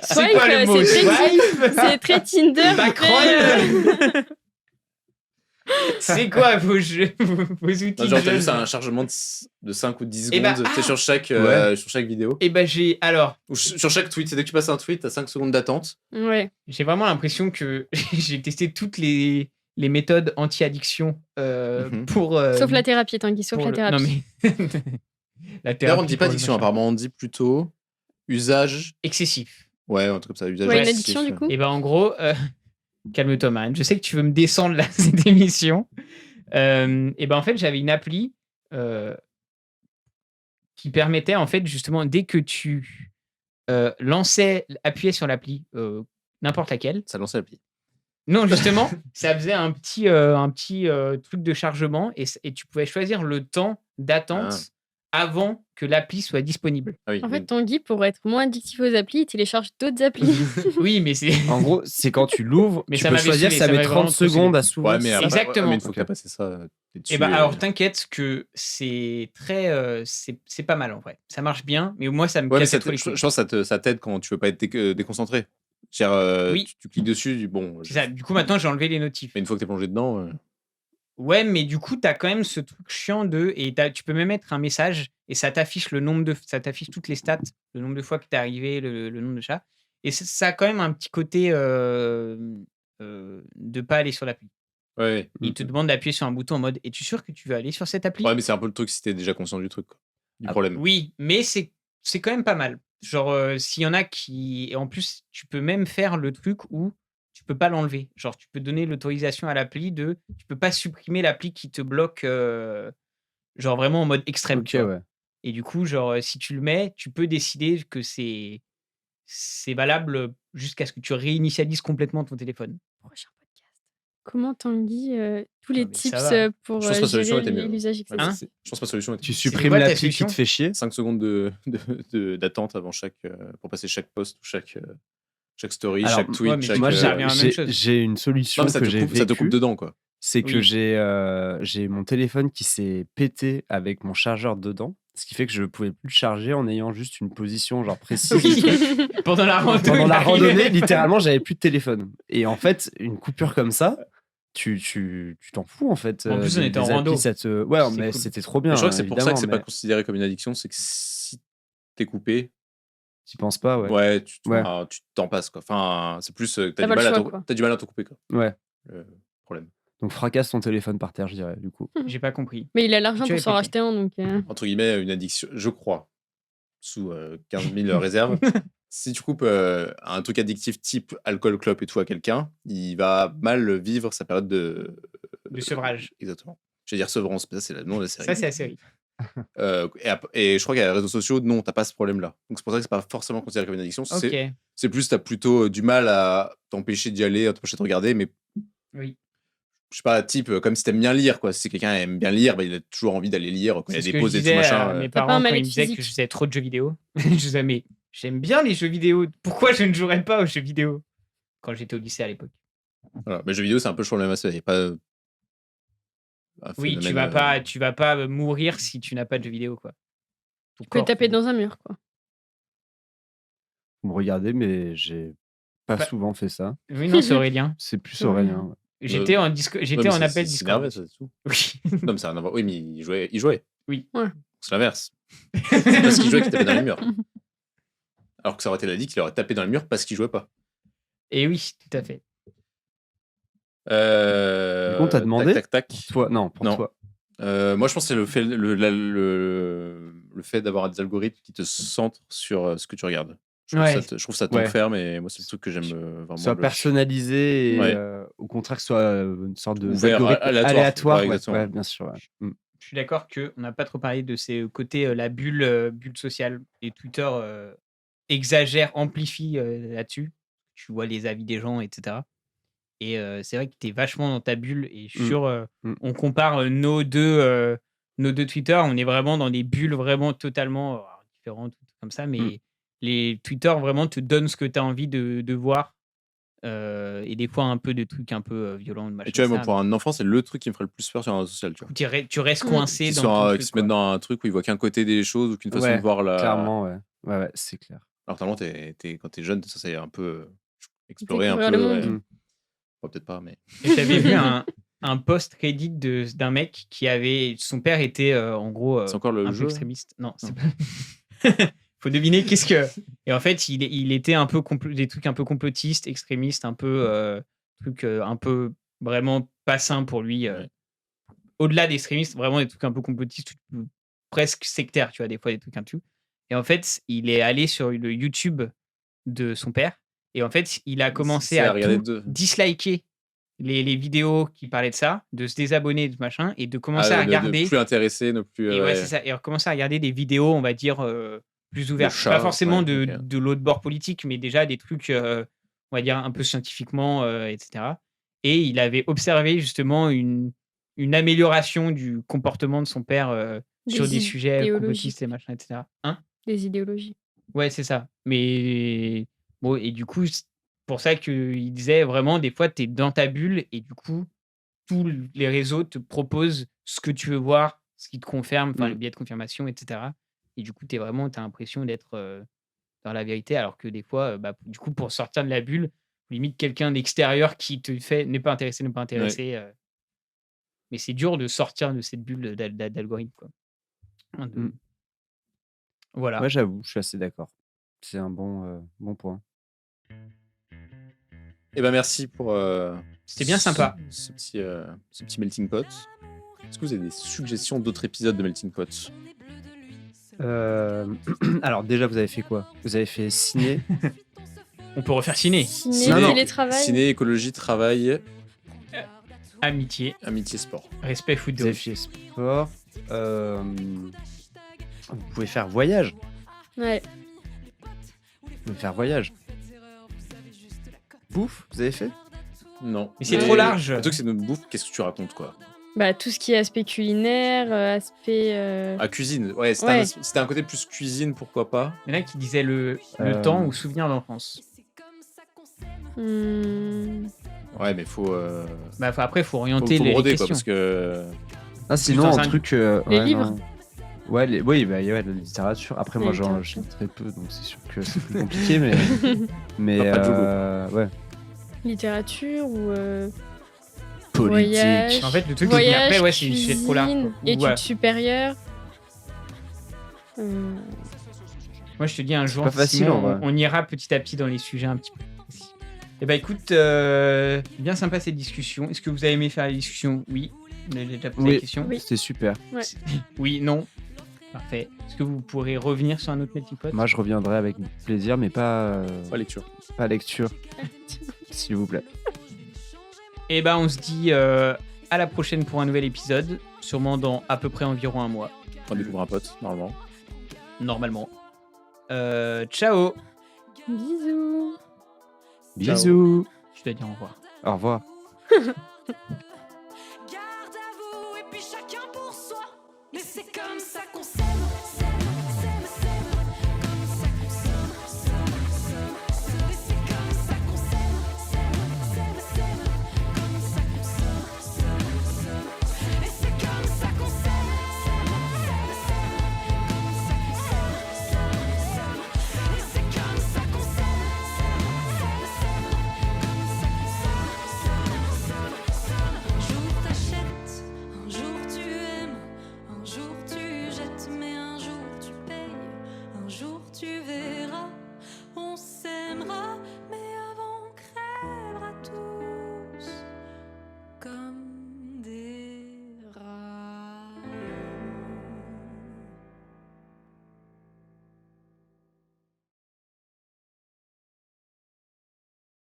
C'est Swipe, quoi le mot? c'est très Tinder. Backroll. C'est quoi vos outils Non, genre, de t'as juste jeu? un chargement de 5 ou 10 Eh secondes ben, tu sais, sur chaque vidéo. Et ben alors, Ou sur chaque tweet. C'est dès que tu passes un tweet, t'as 5 secondes d'attente. Ouais. j'ai vraiment l'impression que j'ai testé toutes les méthodes anti-addiction pour... Sauf la thérapie, Tanguy, sauf pour la le- thérapie. Non mais... la D'ailleurs, on ne thérapie dit pas pour le addiction, machin. apparemment, on dit plutôt usage. Excessif. Ouais, un truc comme ça, usage Ouais, une excessif. addiction, du coup. Et ben en gros, calme-toi, Marine. Je sais que tu veux me descendre là, cette émission. Et ben en fait, j'avais une appli qui permettait en fait justement dès que tu appuyais sur l'appli, n'importe laquelle. Ça lançait l'appli. Non, justement, ça faisait un petit truc de chargement et tu pouvais choisir le temps d'attente avant que l'appli soit disponible. Ah oui, En mais- fait, Tanguy, pour être moins addictif aux applis, il télécharge d'autres applis. Oui, mais c'est... En gros, c'est quand tu l'ouvres, Mais tu ça peux m'avait choisir, saoulé, ça ça met m'avait 30 vraiment trop secondes à s'ouvrir. Ouais, mais après, Exactement. une fois que t'as passé ça, t'es dessus. Et ben alors t'inquiète que c'est très c'est pas mal en vrai. Ça marche bien, mais moi ça me Ouais, mais cassait trop les je couilles. pense que ça t'aide quand tu veux pas être déconcentré. C'est-à-dire, Oui. tu cliques dessus, bon. C'est ça. Du coup maintenant j'ai enlevé les notifs. Mais une fois que t'es plongé dedans. Ouais, mais du coup t'as quand même ce truc chiant tu peux même mettre un message et ça t'affiche ça t'affiche toutes les stats, le nombre de fois que t'es arrivé, le nombre de chats. Et ça a quand même un petit côté de pas aller sur l'appli. Ouais. Il te demande d'appuyer sur un bouton en mode es-tu sûr que tu veux aller sur cette appli? Ouais, mais c'est un peu le truc si t'es déjà conscient du truc, quoi. Du problème. Oui, mais c'est quand même pas mal. Genre, s'il y en a qui... Et en plus, tu peux même faire le truc où tu peux pas l'enlever. Genre, tu peux donner l'autorisation à l'appli tu peux pas supprimer l'appli qui te bloque Genre vraiment en mode extrême, Ok, tu vois. ouais. Et du coup, genre, si tu le mets, tu peux décider que c'est valable jusqu'à ce que tu réinitialises complètement ton téléphone. Prochain podcast. Comment Tanguy, tous Non, les mais ça tips va. pour Je pense que ma solution gérer était mieux. l'usage Ouais, excessif. Hein je pense que ma solution était Tu mieux. supprimes quoi ta l'appli qui solution te fait chier. 5 secondes d'attente avant pour passer chaque post ou chaque story, Alors, chaque Ouais, tweet, mais chaque. du Moi, coup, ça revient à la même chose. j'ai une Non, solution mais ça que te j'ai coupe, ça te coupe vécue. dedans, quoi. C'est que Oui. j'ai mon téléphone qui s'est pété avec mon chargeur dedans, ce qui fait que je pouvais plus le charger en ayant juste une position genre précise du Oui. truc. Pendant la randonnée. Pendant la randonnée, littéralement, j'avais plus de téléphone. Et en fait, une coupure comme ça, tu t'en fous en fait. En plus, on des était en applis, rando. ça te... Ouais, C'est mais cool. c'était trop Mais bien, je crois que c'est pour ça que évidemment, c'est mais pas considéré comme une addiction, c'est que si t'es coupé, t'y penses pas, ouais. ouais, Ouais. tu t'en passes, quoi. Enfin, c'est plus que T'as pas le choix, quoi. t'as du mal à te couper, quoi. Ouais. Le problème. Donc fracasse ton téléphone par terre, je dirais, du coup. J'ai pas compris. Mais il a l'argent Tu pour s'en répéter. racheter un, donc Entre guillemets, une addiction, je crois, sous 15 000 réserves. Si tu coupes un truc addictif type alcool, clope et tout à quelqu'un, il va mal vivre sa période de sevrage. Exactement. Je vais dire sevrance, mais ça, c'est le nom de la série. Ça, c'est la série. Et je crois qu'à les réseaux sociaux, non, t'as pas ce problème-là. Donc c'est pour ça que c'est pas forcément considéré comme une addiction. Ok. C'est plus, t'as plutôt du mal à t'empêcher d'y aller, à t'empêcher de regarder, mais Oui. je sais pas, type comme si t'aimes bien lire, quoi. Si quelqu'un aime bien lire, bah, il a toujours envie d'aller lire quand il y C'est a ce des que je pauses et tout disais machin. à mes T'as pas un parents quand mal-être ils me disaient que physique. je faisais trop de jeux vidéo. Je disais, mais j'aime bien les jeux vidéo. Pourquoi je ne jouerais pas aux jeux vidéo quand j'étais au lycée à l'époque? Voilà. Mais les jeux vidéo, c'est un peu toujours le même aspect. Il y a pas un Oui, tu phénomène, vas pas mourir si tu n'as pas de jeux vidéo, quoi. Ton tu peux corps, taper tu- dans un mur, quoi. Vous me regardez, mais j'ai pas Bah- souvent fait ça. Oui, non, c'est Aurélien. C'est plus C'est vrai. Aurélien. Ouais. J'étais en appel C'est Discord. nerveux, ça, c'est tout. Oui. Non, mais ça n'a rien à voir. Oui, mais il jouait. Oui. Ouais. C'est l'inverse. C'est parce qu'il jouait qu'il tapait dans les murs. Alors que ça aurait été l'addict, il aurait tapé dans les murs parce qu'il jouait pas. Et oui, tout à fait. Du coup, on t'a demandé Tac, tac, Pour tac. toi, non, pour Non. toi. Moi, je pense que c'est le fait d'avoir des algorithmes qui te centrent sur ce que tu regardes. Ouais. Je trouve ça tombe Ouais. ferme et moi, c'est le truc que j'aime vraiment. Soit personnalisé et Ouais. Au contraire que ce soit une sorte de Ouvert, d'algorithme aléatoire. Ouais, ouais, exactement. ouais, bien sûr. Ouais. Je suis d'accord qu'on n'a pas trop parlé de ces côtés, la bulle sociale. Et Twitter exagère, amplifie là-dessus. Tu vois les avis des gens, etc. Et c'est vrai que tu es vachement dans ta bulle. Et je suis sûr, on compare nos deux Twitter, on est vraiment dans des bulles vraiment totalement différentes, comme ça. Mais les Twitter vraiment te donnent ce que tu as envie de voir. Et des fois un peu de trucs un peu violents, de machin. Et tu vois, moi, ça, pour un enfant, c'est le truc qui me ferait le plus peur sur un réseau social. Tu vois. tu restes coincé Qu'ils dans ton truc, qu'ils se mettent dans un truc où ils voient qu'un côté des choses ou qu'une façon Ouais, de voir la. clairement, ouais. Ouais, c'est clair. Alors, normalement, quand t'es jeune, ça, c'est un peu explorer un peu. Découvrir le monde. ouais. Bon, peut-être pas, mais. Et j'avais vu un post Reddit d'un mec qui avait. Son père était en gros C'est encore le un jeu, peu là extrémiste. Non, c'est pas. Faut deviner qu'est-ce que. Et en fait, il était un peu des trucs un peu complotistes, extrémistes, un peu trucs un peu vraiment pas sains pour lui. Ouais. Au-delà d'extrémistes, vraiment des trucs un peu complotistes, presque sectaires, tu vois, des fois des trucs un peu. Et en fait, il est allé sur le YouTube de son père. Et en fait, il a commencé à regarder tout disliker les vidéos qui parlaient de ça, de se désabonner, de machin, et de commencer à regarder. Ne plus intéresser, ne plus. Et ouais, c'est ça. Et recommencer à regarder des vidéos, on va dire, plus ouvertes. chat, Pas forcément ouais, de l'autre bord politique, mais déjà des trucs, on va dire, un peu scientifiquement, etc. Et il avait observé justement une amélioration du comportement de son père sur des sujets idéologies. complotistes et machin, etc. Hein? Des idéologies. Ouais, c'est ça. Mais bon, et du coup, c'est pour ça qu'il disait vraiment, des fois, tu es dans ta bulle et du coup, tous les réseaux te proposent ce que tu veux voir, ce qui te confirme, enfin, le biais de confirmation, etc. Et du coup, tu as l'impression d'être dans la vérité, alors que des fois, du coup, pour sortir de la bulle, limite quelqu'un d'extérieur qui te fait ne pas intéressé. Mais c'est dur de sortir de cette bulle d'algorithme, quoi. Voilà. Ouais, j'avoue, je suis assez d'accord. C'est un bon point. Eh ben merci pour. C'était bien sympa. Ce petit melting pot. Est-ce que vous avez des suggestions d'autres épisodes de Melting Pot? Alors déjà, vous avez fait quoi? Vous avez fait ciné. On peut refaire ciné. Ciné, Non. télétravail. Ciné, écologie, travail, Amitié, amitié, sport. respect, Vous football. avez fait sport. Vous pouvez faire voyage. Ouais. Vous pouvez faire voyage. Bouffe, vous avez fait? Non. Mais c'est trop large. Le truc, c'est notre bouffe. Qu'est-ce que tu racontes, quoi? Bah, tout ce qui est aspect culinaire, aspect. Ah, cuisine. Ouais, Ouais. c'était un côté plus cuisine, pourquoi pas. Il y en a qui disaient le temps ou souvenir d'enfance. Ouais, mais faut. Bah, après, il faut Faut orienter les broder, questions. quoi, parce que. Ah, sinon, dans un un- truc. Les ouais, livres. non. Ouais, oui, bah, ouais, la littérature. Après, moi, La j'en littérature. lis très peu, donc c'est sûr que c'est plus compliqué, mais Pas de ouais. Littérature ou. Politique. Voyage. En fait, le truc, c'est Voyage, qu'après, ouais, c'est trop large. cuisine, quoi. études Ouais. supérieures. Moi, je te dis un jour, pas facile, Simon, en vrai. on ira petit à petit dans les sujets un petit peu précis. Eh ben, écoute, bien sympa cette discussion. Est-ce que vous avez aimé faire la discussion? Oui. Vous avez déjà posé la Oui, question? Oui. c'était super. Oui, non. Parfait. Est-ce que vous pourrez revenir sur un autre melting pot? Moi, je reviendrai avec plaisir, mais pas Pas lecture. lecture, s'il vous plaît. Eh ben, on se dit à la prochaine pour un nouvel épisode, sûrement dans à peu près environ un mois, On découvre un pote, normalement. normalement. Ciao. Bisous. Bisous. Je dois dire au revoir. Au revoir. Garde à vous et puis chacun pour soi. Mais c'est comme ça qu'on s'aime, s'aime, s'aime, s'aime. Comme ça qu'on s'aime, s'aime, s'aime, s'aime. Et c'est comme ça qu'on s'aime, s'aime, s'aime, s'aime. Comme ça qu'on s'aime, s'aime, s'aime. Et c'est comme ça qu'on s'aime, s'aime, s'aime, s'aime. Comme ça qu'on s'aime, s'aime, s'aime. Et c'est comme ça qu'on s'aime, s'aime, s'aime, s'aime. Comme ça qu'on s'aime, s'aime, s'aime, s'aime. Un jour t'achètes, un jour tu aimes, un jour tu jettes, mais un jour tu payes, un jour tu verras, on s'aimera